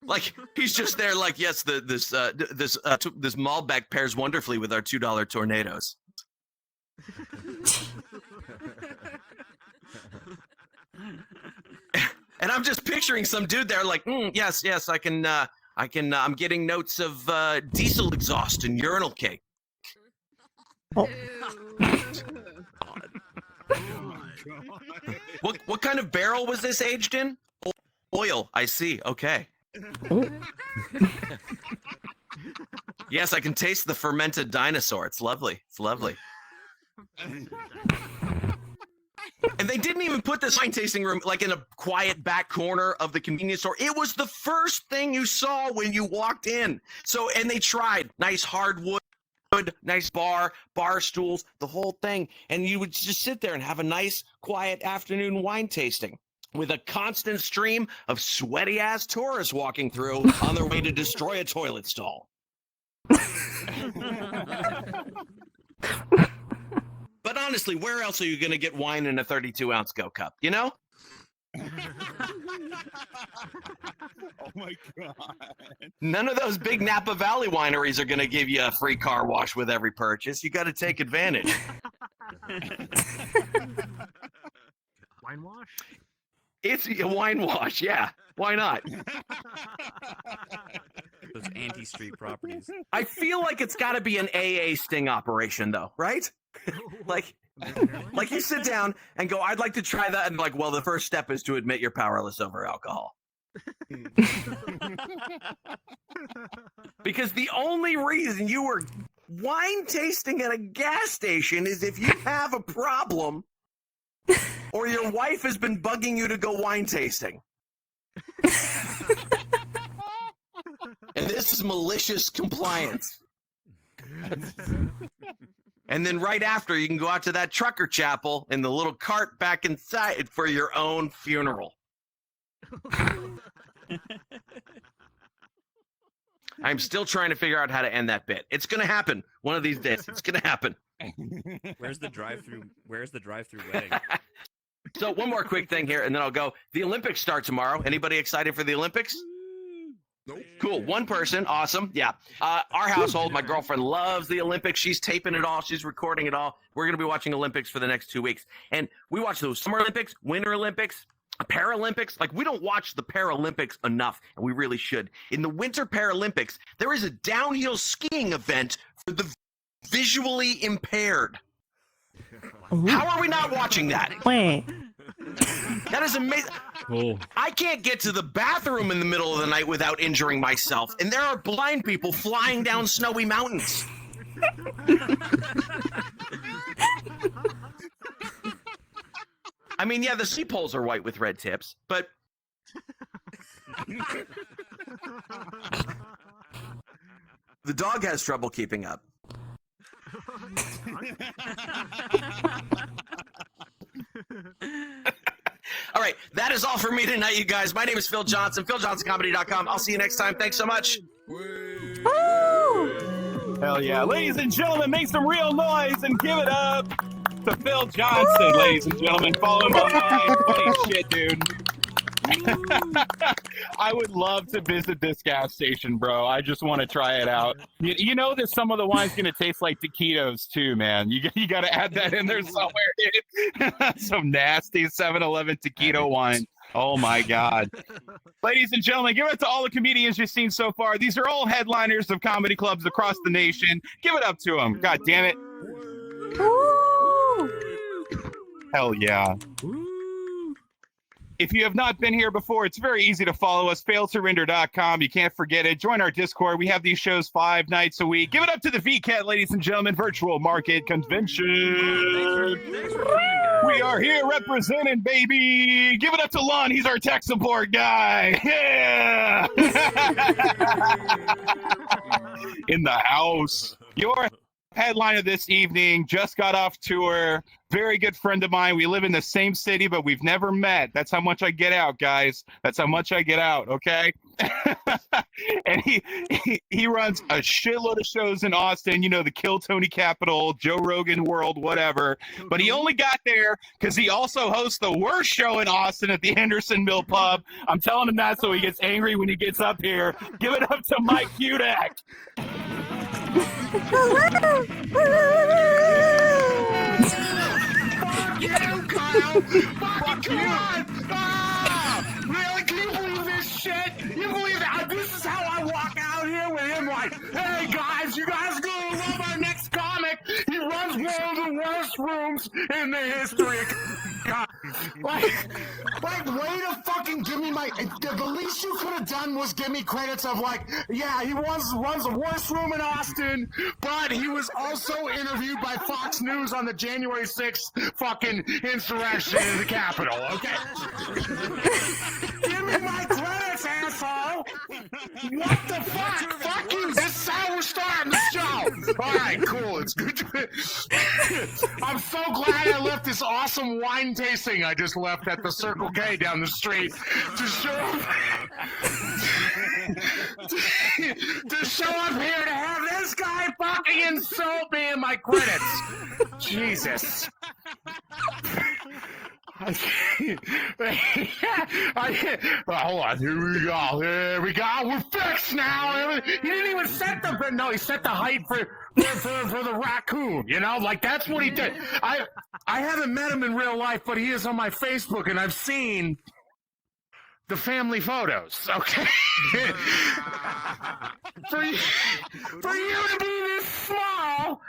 Like, he's just there like, yes, this Malbec pairs wonderfully with our $2 tornadoes. And I'm just picturing some dude there like, yes, I'm getting notes of diesel exhaust and urinal cake. Oh. What kind of barrel was this aged in? Oil, I see, okay. Yes, I can taste the fermented dinosaur. It's lovely. It's lovely. And they didn't even put this wine tasting room like in a quiet back corner of the convenience store. It was the first thing you saw when you walked in. So, and they tried nice hardwood, nice bar stools, the whole thing. And you would just sit there and have a nice, quiet afternoon wine tasting with a constant stream of sweaty-ass tourists walking through on their way to destroy a toilet stall. But honestly, where else are you going to get wine in a 32-ounce Go Cup, you know? Oh my god. None of those big Napa Valley wineries are going to give you a free car wash with every purchase. You got to take advantage. Wine wash? It's a wine wash, yeah. Why not? Those anti-street properties. I feel like it's got to be an AA sting operation, though, right? like you sit down and go, I'd like to try that. And like, well, the first step is to admit you're powerless over alcohol. Because the only reason you were wine tasting at a gas station is if you have a problem or your wife has been bugging you to go wine tasting. And this is malicious compliance. And then right after, you can go out to that trucker chapel in the little cart back inside for your own funeral. I'm still trying to figure out how to end that bit. It's going to happen one of these days. It's going to happen. Where's the drive-through wedding? So one more quick thing here, and then I'll go. The Olympics start tomorrow. Anybody excited for the Olympics? Nope. Cool. One person. Awesome. Yeah. Our household, my girlfriend loves the Olympics. She's taping it all. She's recording it all. We're going to be watching Olympics for the next 2 weeks. And we watch those Summer Olympics, Winter Olympics, Paralympics. Like, we don't watch the Paralympics enough, and we really should. In the Winter Paralympics, there is a downhill skiing event for the visually impaired. Ooh. How are we not watching that? Wait. That is amazing. Cool. I can't get to the bathroom in the middle of the night without injuring myself. And there are blind people flying down snowy mountains. I mean, yeah, the sea poles are white with red tips, but... The dog has trouble keeping up. All right, that is all for me tonight, you guys. My name is Phil Johnson, PhilJohnsonComedy.com. I'll see you next time. Thanks so much. Hell yeah. Ladies and gentlemen, make some real noise and give it up to Phil Johnson, ladies and gentlemen. Follow him online. Funny shit, dude. I would love to visit this gas station, bro. I just want to try it out. You know that some of the wine's going to taste like taquitos, too, man. You got to add that in there somewhere, dude. Some nasty 7-Eleven taquito wine. Oh, my God. Ladies and gentlemen, give it to all the comedians you've seen so far. These are all headliners of comedy clubs across the nation. Give it up to them. God damn it. Hell yeah. If you have not been here before, it's very easy to follow us, FailedToRender.com. You can't forget it. Join our Discord. We have these shows 5 nights a week. Give it up to the Vket, ladies and gentlemen, Virtual Market Convention. We are here representing, baby. Give it up to Lon. He's our tech support guy. Yeah. in the house. Your headliner this evening just got off tour. Very good friend of mine. We live in the same city, but we've never met. That's how much I get out, guys. That's how much I get out, okay? And he runs a shitload of shows in Austin, you know, the Kill Tony Capital, Joe Rogan World, whatever. But he only got there because he also hosts the worst show in Austin at the Henderson Mill Pub. I'm telling him that so he gets angry when he gets up here. Give it up to Mike Hudak. Fuck you, Kyle! Fucking come on! Ah! Really? Can you believe this shit? You believe that? This is how I walk out here with him like, hey guys, you guys gonna love our next comic. He runs one of the worst rooms in the history of like, way to fucking give me my. The least you could have done was give me credits of like, yeah, he runs the worst room in Austin, but he was also interviewed by Fox News on the January 6th fucking insurrection in the Capitol. Okay, give me my credits, asshole. What the fuck? Fuck you. This is how we're starting the show. All right, cool. It's good. I'm so glad I left this awesome wine tasting I just left at the Circle K down the street to show up, to show up here to have this guy fucking insult me in my credits. Jesus. Hold on, here we go. There we go. We're fixed now. He didn't even set the he set the height for the raccoon. You know, like that's what he did. I haven't met him in real life, but he is on my Facebook, and I've seen the family photos. Okay, for you to be this small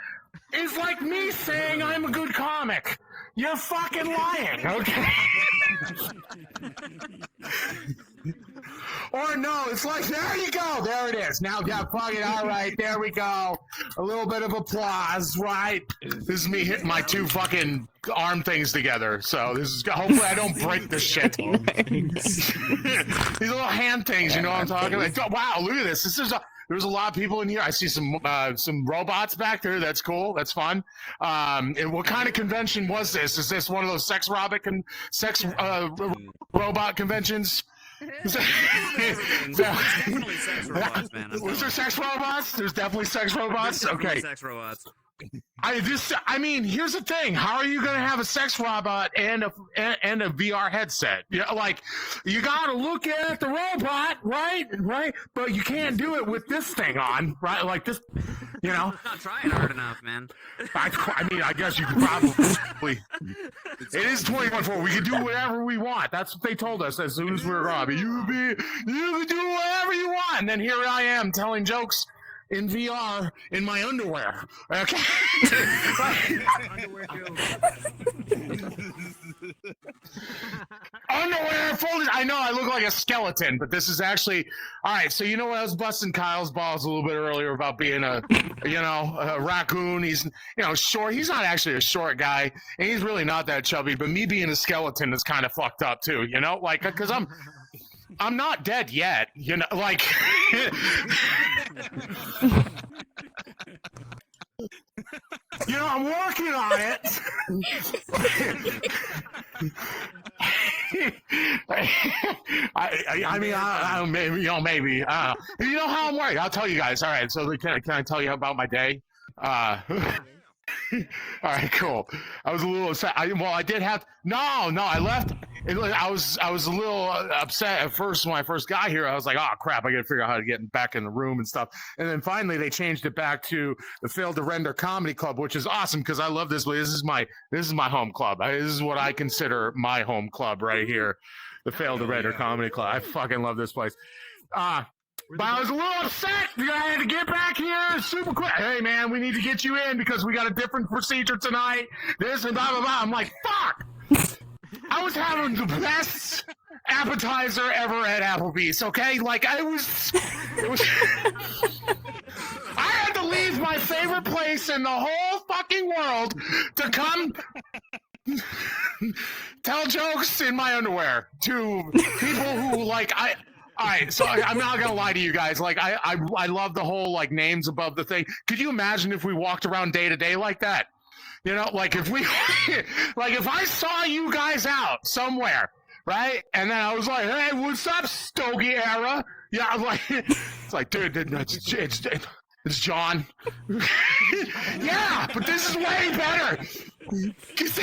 is like me saying I'm a good comic. You're fucking lying, okay? Or no, it's like, there you go, there it is. Now, yeah, fucking, all right, there we go. A little bit of applause, right? This is me hitting my two fucking arm things together. So this is, hopefully I don't break this shit. These little hand things, you know what I'm talking about? Wow, look at this. There's a lot of people in here. I see some robots back there. That's cool. That's fun. And what kind of convention was this? Is this one of those sex robot conventions? Was there sex robots? There's definitely sex robots. Okay. Sex robots. I mean, here's the thing. How are you going to have a sex robot and a VR headset? Yeah, like, you got to look at the robot, right? Right? But you can't do it with this thing on, right? Like this, you know? Not trying hard enough, man. I mean, I guess you could probably. It is 2014. We can do whatever we want. That's what they told us as soon as we were on. You can do whatever you want. And then here I am telling jokes in VR in my underwear. Okay. Underwear folded. I know I look like a skeleton, but this is actually all right. So you know what, I was busting Kyle's balls a little bit earlier about being a raccoon. He's short. He's not actually a short guy, and he's really not that chubby. But me being a skeleton is kind of fucked up too. You know, like because I'm not dead yet, you know, like you know, I'm working on it. I mean, maybe, you know, maybe. You know how I'm working. I'll tell you guys. All right, so can I tell you about my day? All right, cool. I was a little upset. I left. I was a little upset at first when I first got here. I was like, oh crap, I gotta figure out how to get back in the room and stuff. And then finally they changed it back to the FailedToRender Comedy Club, which is awesome because I love this place. This is my home club. This is what I consider my home club right here. The FailedToRender Comedy Club. I fucking love this place. But I was a little upset because I had to get back here super quick. Hey, man, we need to get you in because we got a different procedure tonight. This and blah, blah, blah. I'm like, fuck! I was having the best appetizer ever at Applebee's, okay? Like, it was I had to leave my favorite place in the whole fucking world to come tell jokes in my underwear to people who, like, All right, so I'm not gonna lie to you guys. Like, I love the whole like names above the thing. Could you imagine if we walked around day to day like that? You know, like if we, like if I saw you guys out somewhere, right, and then I was like, "Hey, what's up, Stogie Era?" Yeah, I'm like, it's like, dude, it's John. Yeah, but this is way better. Get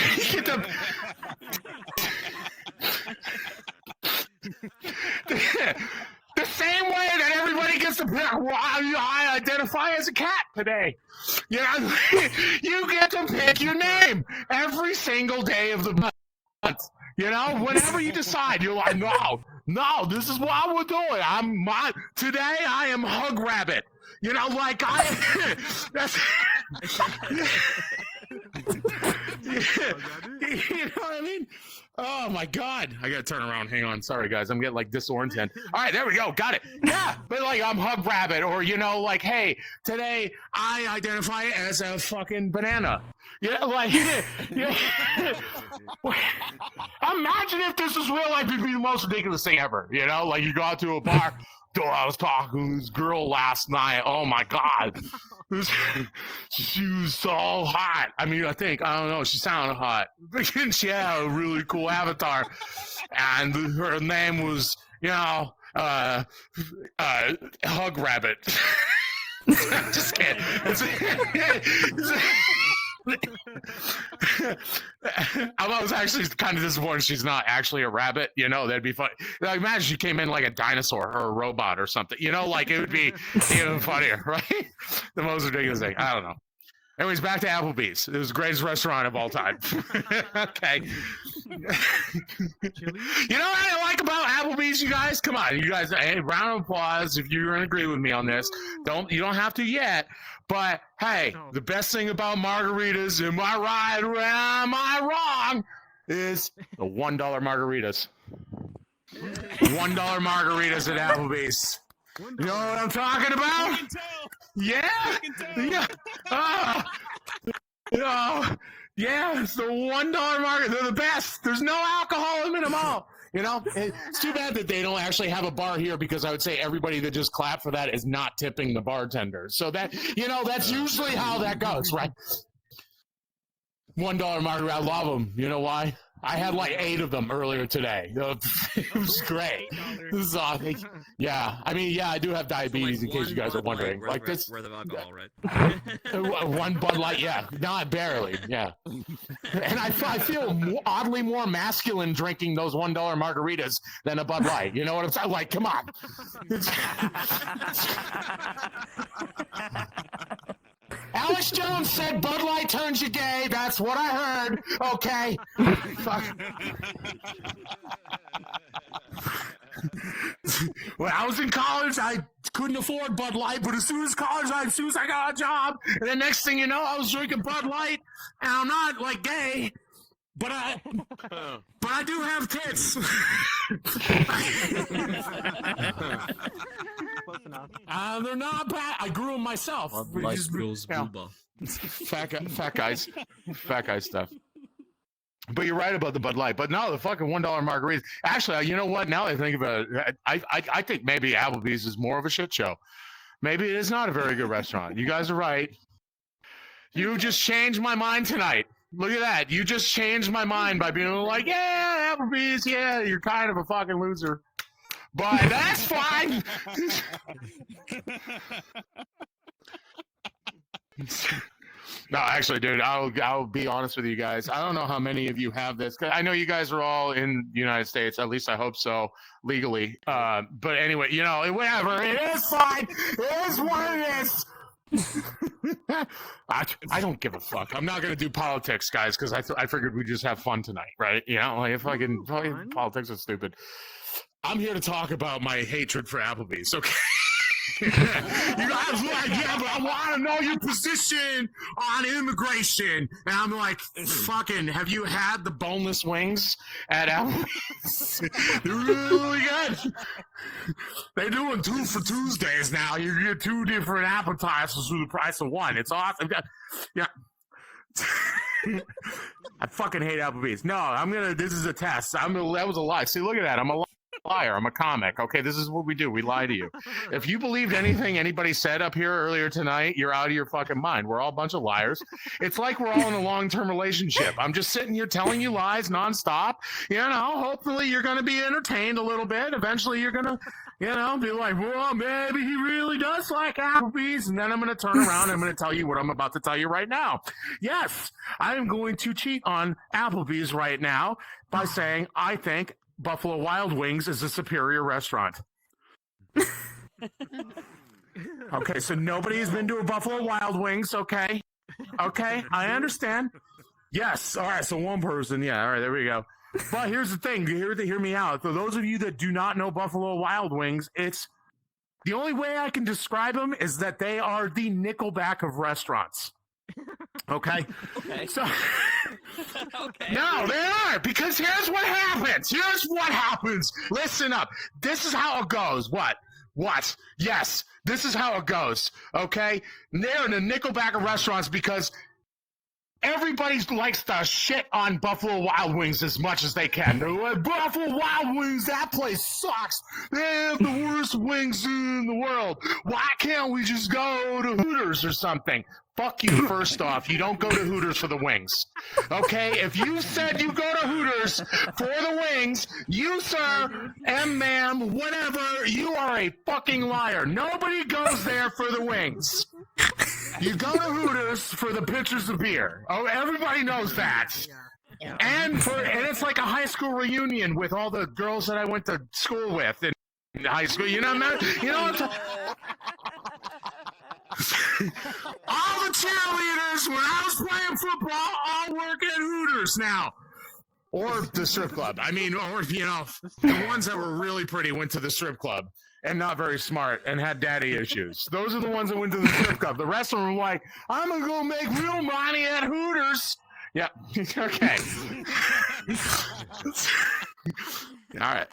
the same way that everybody gets to pick, well, I identify as a cat today. You know, you get to pick your name every single day of the month. You know, whenever you decide, you're like, no, this is what we're doing. Today I am Hug Rabbit. You know, like that's. You know what I mean? Oh my God! I gotta turn around. Hang on. Sorry, guys. I'm getting like disoriented. All right, there we go. Got it. Yeah, but like I'm Hug Rabbit, or you know, like, hey, today I identify as a fucking banana. Yeah, like, yeah. Imagine if this was real life. It'd be the most ridiculous thing ever. You know, like you go out to a bar. I was talking to this girl last night. Oh my God. She was so hot. I mean, I don't know, she sounded hot. She had a really cool avatar. And her name was, you know, Hug Rabbit. Just kidding. I was actually kind of disappointed she's not actually a rabbit. You know, that'd be funny. Like, imagine she came in like a dinosaur or a robot or something. You know, like it would be even funnier, right? The most ridiculous thing. I don't know. Anyways, back to Applebee's. It was the greatest restaurant of all time. Okay. You know what I like about Applebee's, you guys? Come on, you guys. Hey, round of applause if you're gonna agree with me on this. You don't have to yet. But hey, the best thing about margaritas, am I right or am I wrong, is the $1 margaritas. $1 margaritas at Applebee's. You know what I'm talking about? Yeah. Yeah, it's the $1 margarita. They're the best. There's no alcohol in them all. You know, it's too bad that they don't actually have a bar here, because I would say everybody that just clapped for that is not tipping the bartender. So that, you know, that's usually how that goes, right? $1 margarita. I love them. You know why? I had like 8 of them earlier today. It was great. This is awesome. Yeah, I mean, yeah, I do have diabetes, in case you guys are wondering. Like this, worth of alcohol, right? One Bud Light, yeah, not barely, yeah. And I feel oddly more masculine drinking those $1 margaritas than a Bud Light. You know what I'm saying? Like, come on. Alex Jones said Bud Light turns you gay. That's what I heard. Okay. Fuck. When I was in college, I couldn't afford Bud Light, but as soon as I got a job, and the next thing you know, I was drinking Bud Light, and I'm not like gay, but I do have tits. They're not bad. I grew them myself. Fat guy stuff. But you're right about the Bud Light. But no, the fucking $1 margaritas. Actually, you know what? Now that I think about it, I think maybe Applebee's is more of a shit show. Maybe it is not a very good restaurant. You guys are right. You just changed my mind tonight. Look at that. You just changed my mind by being like, yeah, Applebee's, yeah, you're kind of a fucking loser. But that's fine. No, actually, dude, I'll be honest with you guys. I don't know how many of you have this. I know you guys are all in the United States. At least I hope so, legally. But anyway, you know, whatever. It is fine. It is what it is. I don't give a fuck. I'm not gonna do politics, guys, because I figured we'd just have fun tonight, right? You know, like if fucking politics is stupid. I'm here to talk about my hatred for Applebee's. Okay. You guys like, yeah, but I want to know your position on immigration. And I'm like, fucking, have you had the boneless wings at Applebee's? They're really good. They're doing 2 for Tuesdays now. You get 2 different appetizers for the price of 1. It's awesome. Yeah. I fucking hate Applebee's. No, this is a test. That was a lie. See, look at that. I'm a lie. liar. I'm a comic. Okay, this is what we do. We lie to you. If you believed anything anybody said up here earlier tonight, you're out of your fucking mind. We're all a bunch of liars. It's like we're all in a long-term relationship. I'm just sitting here telling you lies nonstop. You know, hopefully you're going to be entertained a little bit. Eventually you're going to, you know, be like, well, maybe he really does like Applebee's. And then I'm going to turn around and I'm going to tell you what I'm about to tell you right now. Yes, I am going to cheat on Applebee's right now by saying I think Buffalo Wild Wings is a superior restaurant. Okay, so nobody's been to a Buffalo Wild Wings, okay? Okay, I understand. Yes, all right, so one person, yeah, all right, there we go. But here's the thing, hear me out. For those of you that do not know Buffalo Wild Wings, it's the only way I can describe them is that they are the Nickelback of restaurants. Okay? Okay. So, Okay. no, they are, because here's what happens. Here's what happens. Listen up. This is how it goes. What? Yes, this is how it goes. Okay? They're in the Nickelback of restaurants because everybody likes to shit on Buffalo Wild Wings as much as they can. They're like, Buffalo Wild Wings, that place sucks. They have the worst wings in the world. Why can't we just go to Hooters or something? Fuck you, first off. You don't go to Hooters for the wings. Okay? If you said you go to Hooters for the wings, you, sir, ma'am, whatever, you are a fucking liar. Nobody goes there for the wings. You go to Hooters for the pitchers of beer. Oh, everybody knows that. And it's like a high school reunion with all the girls that I went to school with in high school. You know what all the cheerleaders when I was playing football all work at Hooters now. Or the strip club. I mean, or, you know, the ones that were really pretty went to the strip club and not very smart and had daddy issues. Those are the ones that went to the strip club. The rest of them were like, I'm going to go make real money at Hooters. Yeah. Okay. All right.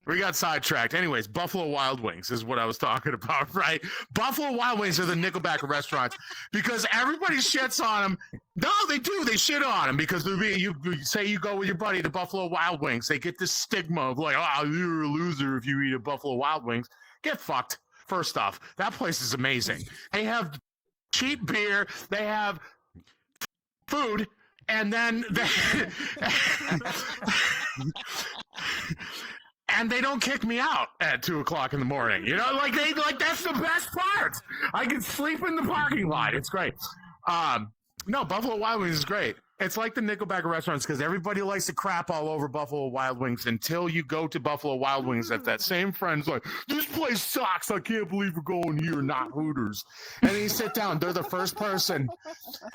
We got sidetracked. Anyways, Buffalo Wild Wings is what I was talking about, right? Buffalo Wild Wings are the Nickelback of restaurants because everybody shits on them. No, they do. They shit on them because you say you go with your buddy to Buffalo Wild Wings. They get this stigma of like, oh, you're a loser if you eat at Buffalo Wild Wings. Get fucked. First off, that place is amazing. They have cheap beer. They have food. And then and they don't kick me out at 2 o'clock in the morning. You know, like that's the best part. I can sleep in the parking lot. It's great. No, Buffalo Wild Wings is great. It's like the Nickelback restaurants because everybody likes to crap all over Buffalo Wild Wings until you go to Buffalo Wild Wings. That same friend's like, this place sucks. I can't believe we're going here, not Hooters. And then you sit down. They're the first person.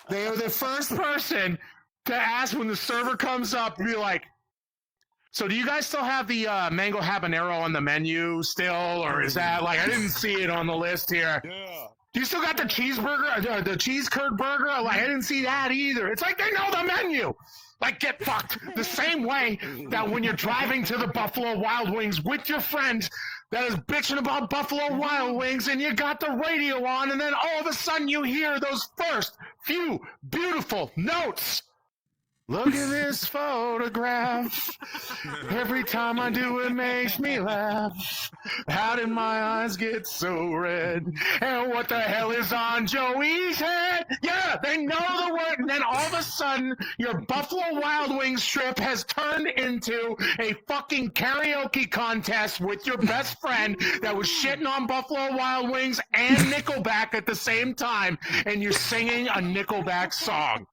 They are the first person to ask when the server comes up, be like, so do you guys still have the mango habanero on the menu still? Or is that, like, I didn't see it on the list here. Yeah. Do you still got the cheeseburger, the cheese curd burger? Like, I didn't see that either. It's like they know the menu. Like, get fucked. The same way that when you're driving to the Buffalo Wild Wings with your friend that is bitching about Buffalo Wild Wings and you got the radio on and then all of a sudden you hear those first few beautiful notes. Look at this photograph. Every time I do it makes me laugh. How did my eyes get so red? And what the hell is on Joey's head? Yeah, they know the word. And then all of a sudden, your Buffalo Wild Wings trip has turned into a fucking karaoke contest with your best friend that was shitting on Buffalo Wild Wings and Nickelback at the same time. And you're singing a Nickelback song.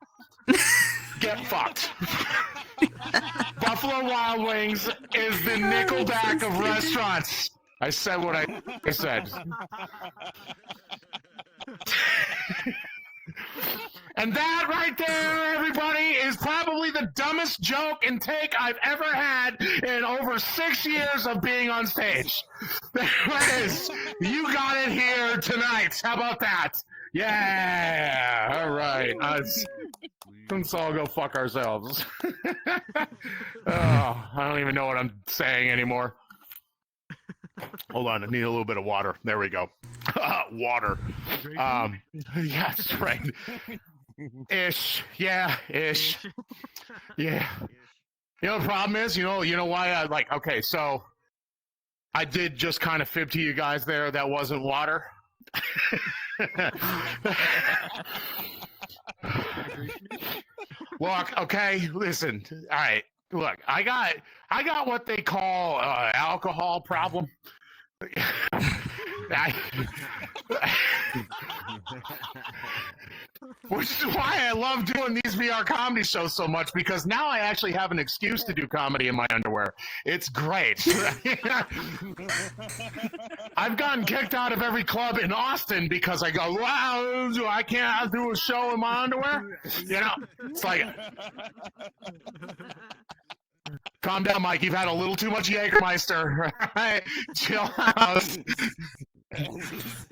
Get fucked. Buffalo Wild Wings is the Nickelback of restaurants. I said what I said. And that right there, everybody, is probably the dumbest joke and take I've ever had in over 6 years of being on stage. That is, you got it here tonight. How about that? Yeah. All right. Let's all go fuck ourselves. Oh, I don't even know what I'm saying anymore. Hold on, I need a little bit of water. There we go. Water. Yeah, that's right. Ish. Yeah, ish. Yeah. You know the problem is, you know why I like. Okay, so I did just kind of fib to you guys there. That wasn't water. Look, okay, listen. All right, look, I got what they call alcohol problem. Which is why I love doing these VR comedy shows so much, because now I actually have an excuse to do comedy in my underwear. It's great. I've gotten kicked out of every club in Austin because I go, wow, I can't do a show in my underwear. You know, it's like, calm down, Mike. You've had a little too much Jägermeister. Right? Chill out.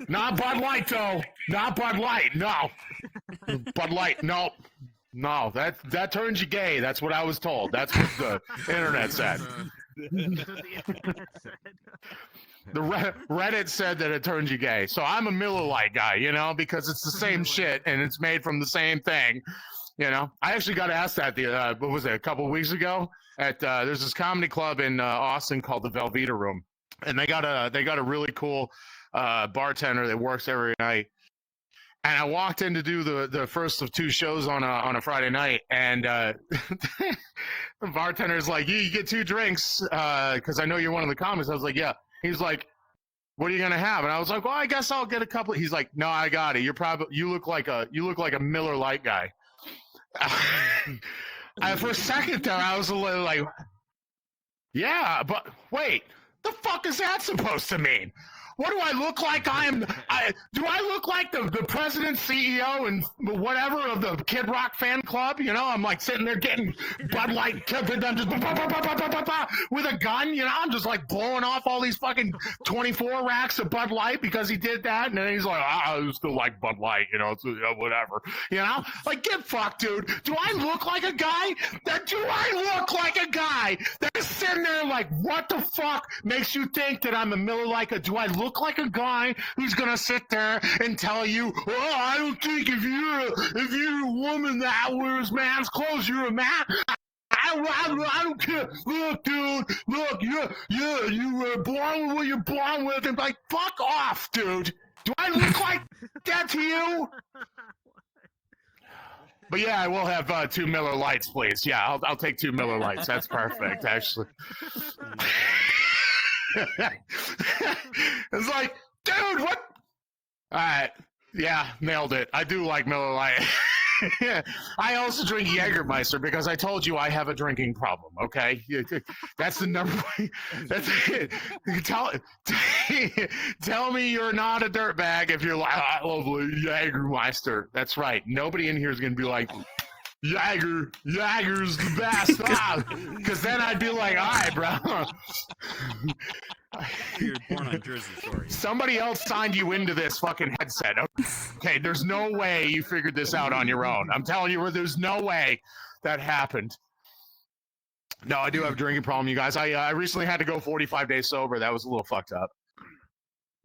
Not Bud Light, though. Not Bud Light. No. Bud Light. No. No. That turns you gay. That's what I was told. That's what the internet said. The Reddit said that it turns you gay. So I'm a Miller Lite guy, you know, because it's the same shit and it's made from the same thing. You know, I actually got asked that what was it, a couple of weeks ago at there's this comedy club in Austin called the Velveeta Room, and they got a really cool bartender that works every night. And I walked in to do the first of two shows on a Friday night, and the bartender's like, "You get 2 drinks because I know you're one of the comics." I was like, "Yeah." He's like, "What are you gonna have?" And I was like, "Well, I guess I'll get a couple." He's like, "No, I got it. You look like a Miller Lite guy." For a second there, I was a little like, "Yeah, but wait, the fuck is that supposed to mean? What do I look like? Do I look like the president, CEO, and whatever of the Kid Rock fan club? You know, I'm like sitting there getting Bud Light, just with a gun. You know, I'm just like blowing off all these fucking 24 racks of Bud Light because he did that, and then he's like, I still like Bud Light. You know, it's whatever. You know, like get fucked, dude. Do I look like a guy? Do I look like a guy that is sitting there like, what the fuck makes you think that I'm a Miller Lite? Do I look like a guy who's gonna sit there and tell you, "Oh, I don't think if you're a woman that wears man's clothes, you're a man." I don't care. Look, dude. Look, you were born with what you're born with, and like, fuck off, dude. Do I look like that to you? But yeah, I will have 2 Miller Lights, please. Yeah, I'll take 2 Miller Lights. That's perfect, actually. It's like, dude, what? All right, yeah, nailed it. I do like Miller Lite. I also drink Jägermeister because I told you I have a drinking problem. Okay, that's the number one. That's it. Tell me you're not a dirtbag if you're like, I love Jägermeister. That's right. Nobody in here is gonna be like, Jager's the best. Because then I'd be like, all right, bro. You're born on Jersey Shore. Somebody else signed you into this fucking headset. Okay, there's no way you figured this out on your own. I'm telling you, there's no way that happened. No, I do have a drinking problem, you guys. I recently had to go 45 days sober. That was a little fucked up.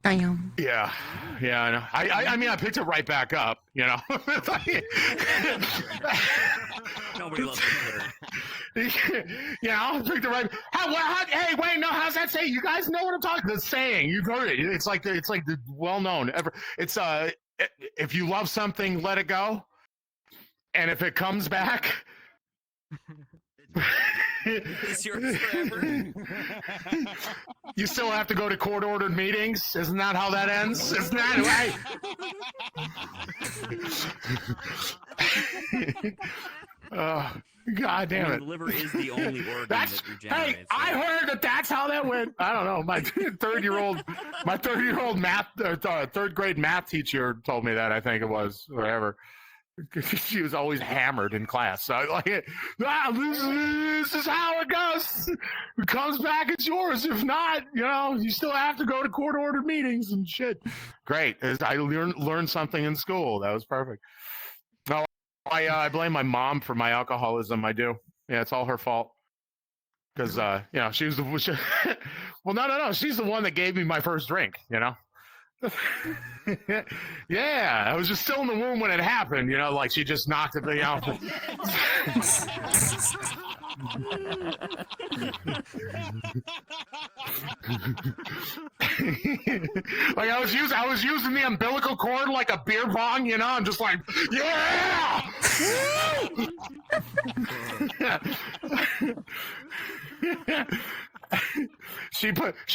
I am. Yeah, I know. I mean, I picked it right back up, you know. Nobody loves Twitter. You know, I picked it right. Hey, wait, no. How's that say? You guys know what I'm talking? The saying, you've heard it. It's like the well known. It's if you love something, let it go, and if it comes back. It's yours forever. You still have to go to court-ordered meetings. Isn't that how that ends? Isn't that right? God damn it! The liver is the only organ that regenerates. Hey, I heard that's how that went. I don't know. My third-year-old math, third grade math teacher told me that. I think it was whatever. She was always hammered in class. So like, this is how it goes. If it comes back, it's yours. If not, you know, you still have to go to court-ordered meetings and shit. Great. I learned something in school. That was perfect. No, I blame my mom for my alcoholism. I do. Yeah, it's all her fault. Because you know, she was the well, no. She's the one that gave me my first drink. You know. Yeah, I was just still in the womb when it happened, you know, like she just knocked it out. Like I was using the umbilical cord like a beer bong, you know. I'm just like, yeah. She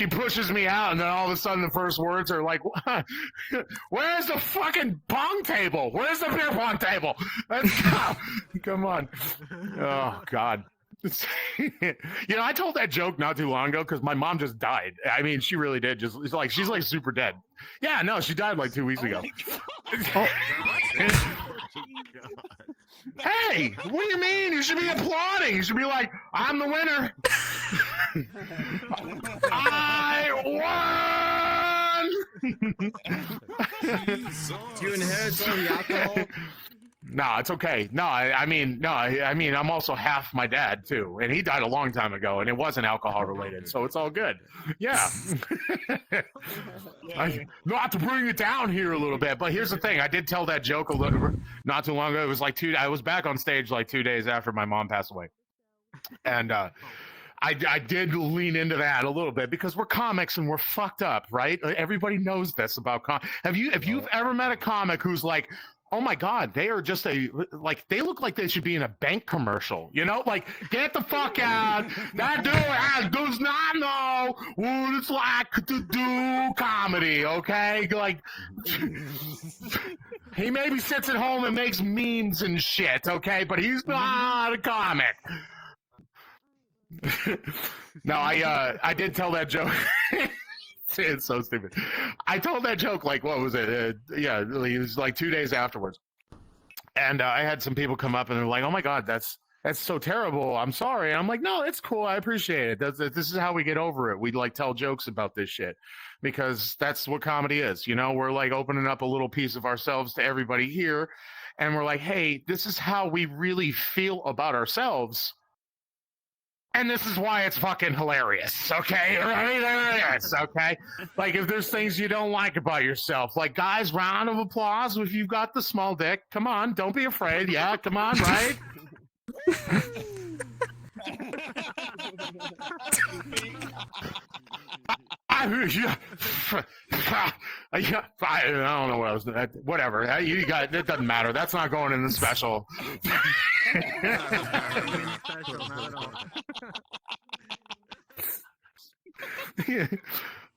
pushes me out, and then all of a sudden the first words are like, "Where's the fucking pong table? Where's the beer pong table? Let's go! Come on!" Oh God. You know, I told that joke not too long ago because my mom just died. I mean, she really did. She's like super dead. Yeah, no, she died like 2 weeks ago. Hey, what do you mean? You should be applauding. You should be like, I'm the winner. I won. Do you inherit some of the alcohol? No, it's okay. No, I mean, I'm also half my dad too, and he died a long time ago, and it wasn't alcohol related, so it's all good. Yeah. Not to bring it down here a little bit, but here's the thing: I did tell that joke not too long ago. It was like I was back on stage like 2 days after my mom passed away, and I did lean into that a little bit because we're comics and we're fucked up, right? Everybody knows this about Have you ever met a comic who's like, oh my God, they are just they look like they should be in a bank commercial, you know? Like, get the fuck out. That dude does not know what it's like to do comedy, okay? Like, he maybe sits at home and makes memes and shit, okay? But he's not a comic. No, I did tell that joke. It's so stupid. I told that joke like, what was it? Yeah, it was like 2 days afterwards. And I had some people come up and they're like, oh my God, that's so terrible. I'm sorry. And I'm like, no, it's cool. I appreciate it. This is how we get over it. We like tell jokes about this shit because that's what comedy is. You know, we're like opening up a little piece of ourselves to everybody here. And we're like, hey, this is how we really feel about ourselves. And this is why it's fucking hilarious, okay? Hilarious, okay? Like, if there's things you don't like about yourself, like, guys, round of applause if you've got the small dick. Come on, don't be afraid. Yeah, come on, right? I don't know what I was doing. Whatever. You got it. Doesn't matter. That's not going in the special.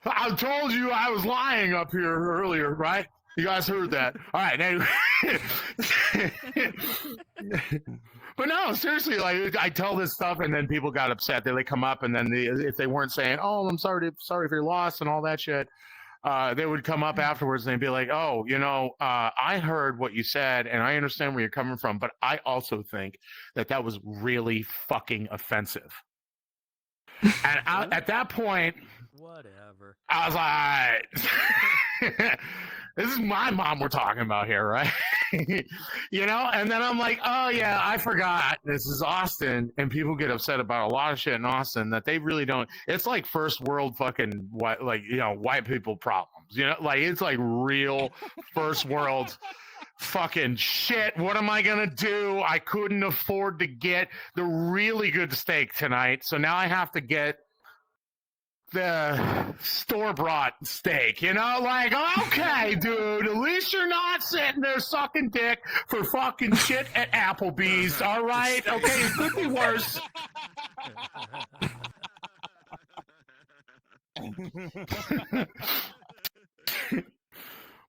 I told you I was lying up here earlier, right? You guys heard that. All right. Anyway. But no, seriously, like I tell this stuff and then people got upset. They come up and then if they weren't saying, "Oh, I'm sorry for your loss" and all that shit, they would come up afterwards and they'd be like, "Oh, you know, I heard what you said and I understand where you're coming from, but I also think that was really fucking offensive." And at that point, whatever. I was like, this is my mom we're talking about here, right? You know? And then I'm like, oh, yeah, I forgot. This is Austin. And people get upset about a lot of shit in Austin that they really don't. It's like first world fucking, white people problems. You know? Like, it's like real first world fucking shit. What am I going to do? I couldn't afford to get the really good steak tonight. So now I have to get the store-bought steak, you know, like, okay, dude, at least you're not sitting there sucking dick for fucking shit at Applebee's, all right? Okay, it could be worse.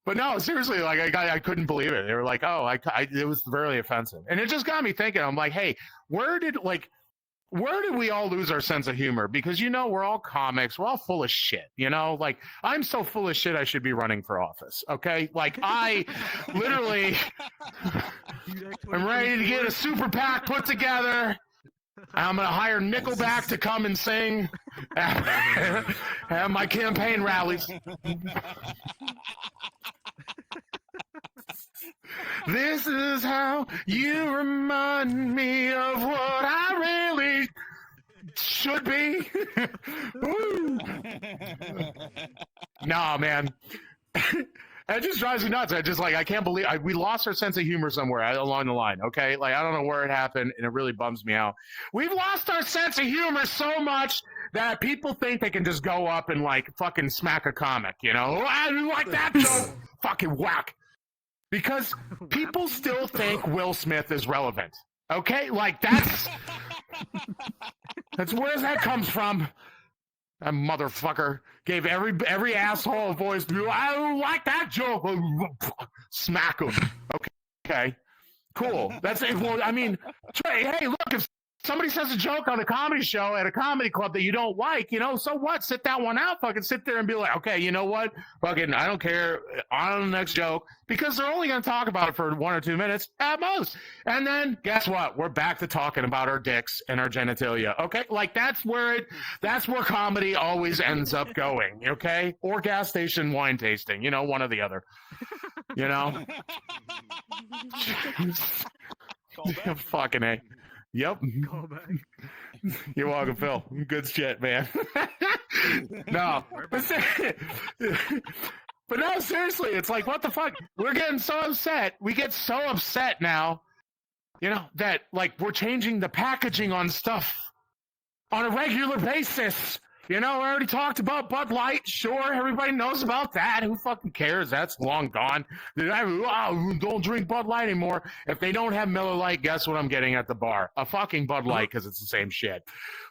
But no, seriously, like, I couldn't believe it. They were like, oh, it was very offensive. And it just got me thinking, I'm like, hey, where did we all lose our sense of humor? Because, you know, we're all comics. We're all full of shit, you know? Like, I'm so full of shit I should be running for office, okay? Like, I literally I'm ready to get a super PAC put together. I'm going to hire Nickelback to come and sing at my campaign rallies. This is how you remind me of what I really should be. Woo. Nah, man. It just drives me nuts. I can't believe we lost our sense of humor somewhere along the line. Okay, like I don't know where it happened, and it really bums me out. We've lost our sense of humor so much that people think they can just go up and like fucking smack a comic. You know, I like that joke. Fucking whack. Because people still think Will Smith is relevant. Okay, like that's where that comes from. That motherfucker gave every asshole a voice. I don't like that joke. Smack him. Okay. Cool. That's it. Well, I mean, hey, look, if somebody says a joke on a comedy show at a comedy club that you don't like, you know, so what? Sit that one out. Fucking sit there and be like, okay, you know what? Fucking, I don't care. On to the next joke. Because they're only going to talk about it for 1 or 2 minutes at most. And then, guess what? We're back to talking about our dicks and our genitalia. Okay? Like, that's where comedy always ends up going. Okay? Or gas station wine tasting. You know, one or the other. You know? Fucking A. Yep. You're welcome, Phil. Good shit, man. No. But no, seriously, it's like, what the fuck? We're getting so upset. We get so upset now, you know, that, like, we're changing the packaging on stuff on a regular basis. You know, I already talked about Bud Light. Sure, everybody knows about that. Who fucking cares? That's long gone. Don't drink Bud Light anymore. If they don't have Miller Lite, guess what I'm getting at the bar? A fucking Bud Light, because it's the same shit.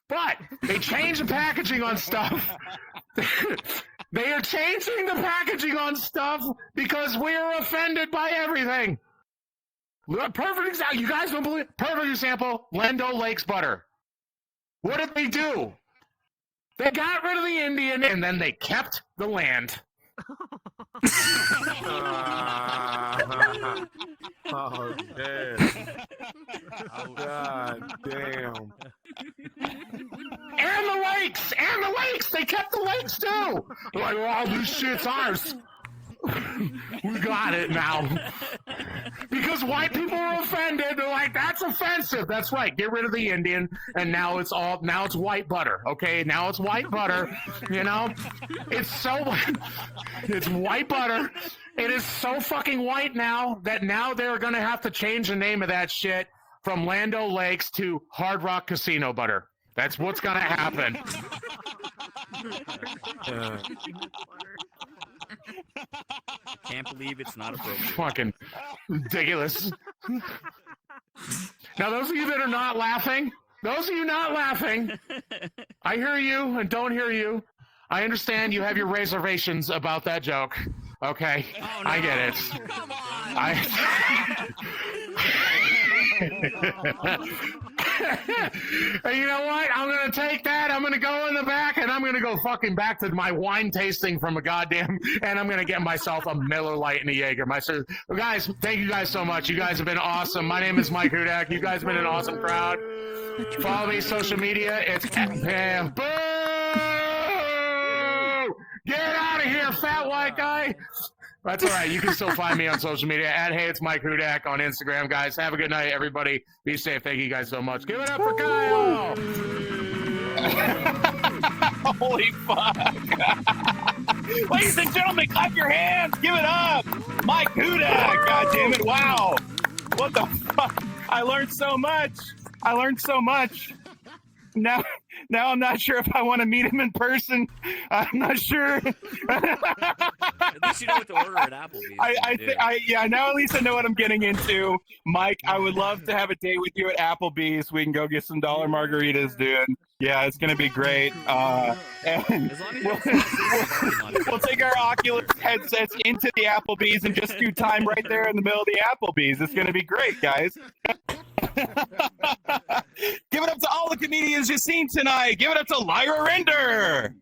But they changed the packaging on stuff. They are changing the packaging on stuff because we are offended by everything. Perfect example. You guys don't believe? Perfect example. Lando Lakes butter. What did they do? They got rid of the Indian and then they kept the land. Oh, damn. Oh, God damn. And the lakes! And the lakes! They kept the lakes too! Like, oh, this shit's ours. We got it now. Because white people are offended. They're like, that's offensive. That's right. Get rid of the Indian, and now it's white butter. Okay, now it's white butter. You know, it's white butter. It is so fucking white now that now they're gonna have to change the name of that shit from Lando Lakes to Hard Rock Casino butter. That's what's gonna happen. Can't believe it's not appropriate. Fucking ridiculous. Now, those of you that are not laughing, I hear you and don't hear you. I understand you have your reservations about that joke. Okay, oh, no. I get it. Come on. And you know what? I'm going to take that. I'm going to go in the back and I'm going to go fucking back to my wine tasting from a goddamn, and I'm going to get myself a Miller Lite and a Jägermeister. Guys, thank you guys so much. You guys have been awesome. My name is Mike Hudak. You guys have been an awesome crowd. Follow me social media. It's Pam. Boo! Get out of here, fat white guy. That's all right. You can still find me on social media at Hey It's Mike Hudak on Instagram, guys. Have a good night, everybody. Be safe. Thank you guys so much. Give it up for Kyle. Holy fuck. Ladies and gentlemen, clap your hands. Give it up. Mike Hudak. God damn it. Wow. What the fuck? I learned so much. Now I'm not sure if I want to meet him in person. I'm not sure. At least you know what to order at Applebee's. Now at least I know what I'm getting into. Mike, I would love to have a date with you at Applebee's. We can go get some dollar margaritas, dude. Yeah, it's gonna be great. And we'll take our Oculus headsets into the Applebee's and just do time right there in the middle of the Applebee's. It's gonna be great, guys. Give it up to all the comedians you've seen tonight. Give it up to Lyra Render.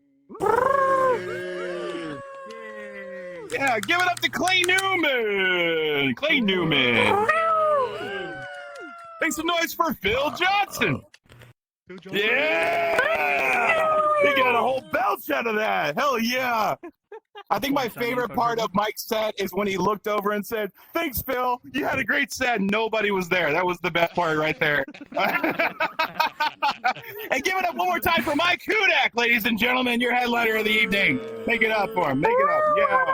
Yeah, give it up to Clay Newman. Make some noise for Phil Johnson. Yeah! He got a whole belch out of that. Hell yeah. I think my favorite part of Mike's set is when he looked over and said, "Thanks, Phil. You had a great set." Nobody was there. That was the best part right there. And give it up one more time for Mike Hudak, ladies and gentlemen, your headliner of the evening. Make it up for him. Make it up. Yeah.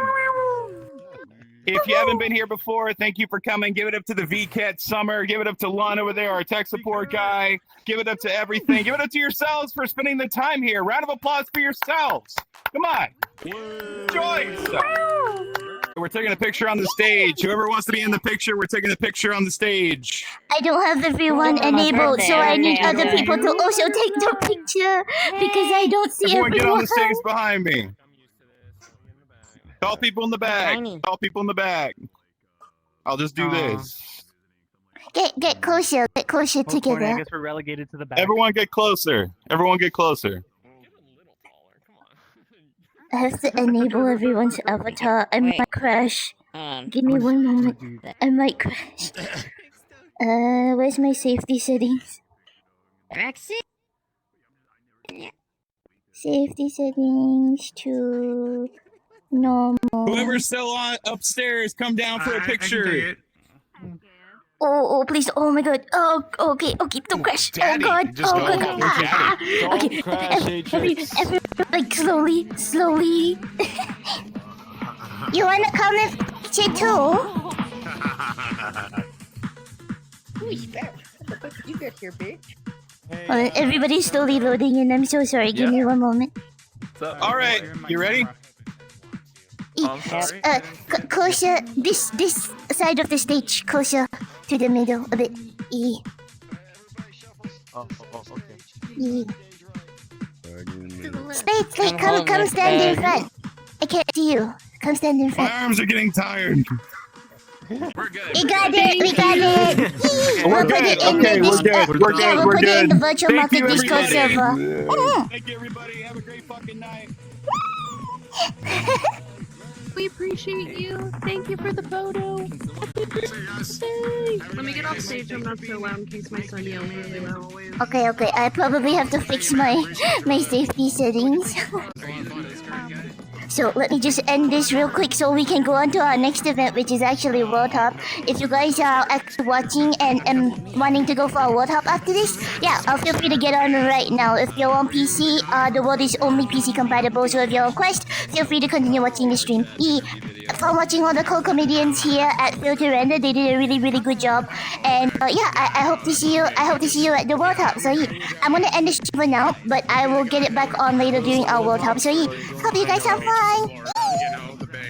If you haven't been here before, thank you for coming. Give it up to the Vket Summer. Give it up to Lon over there, our tech support guy. Give it up to everything. Give it up to yourselves for spending the time here. Round of applause for yourselves. Come on. Enjoy yourself. We're taking a picture on the stage. Whoever wants to be in the picture, we're taking a picture on the stage. I don't have the V1 enabled, so I need other people to also take the picture because I don't see Everyone get on everyone. the stage behind me. Call people in the back. Call people in the back. I'll just do this. Get closer. Get closer I together. guess we're relegated to the back. Everyone get closer. Everyone get closer. I have to enable everyone's avatar. I might crash. Give me one moment. I might crash. Where's my safety settings? Safety settings to normal. Whoever's still upstairs, come down for a picture. Oh, please. Oh my god. Oh, okay. Don't crash. Daddy, oh god. just Oh go. god. Daddy. Okay. Don't crash, Every, like slowly. You wanna come and picture too? Who's that? What the fuck did you get here, bitch? Everybody's slowly loading in. I'm so sorry. Give me one moment. All right, you ready? Closer. This side of the stage. Closer to the middle a bit. Okay. Stay. Come stand in front. I can't see you. Come stand in front. My arms are getting tired. We got it. We're good. Okay, we're good. We'll put it in the virtual Thank market you, Discord everybody. server. Thank you, everybody. Have a great fucking night. We appreciate you. Thank you for the photo. Let me get off stage. I'm not so loud in case my son yells really loud. Okay. I probably have to fix my safety settings. So let me just end this real quick so we can go on to our next event, which is actually World Hop. If you guys are actually watching and wanting to go for a World Hop after this, yeah, feel free to get on right now. If you're on PC, the world is only PC compatible, so if you're on Quest, feel free to continue watching the stream. For watching all the cool comedians here at FailedToRender, they did a really good job. And I hope to see you. I hope to see you at the World Hop. So I'm gonna end the stream for now, but I will get it back on later during our World Hop. So hope you guys have fun.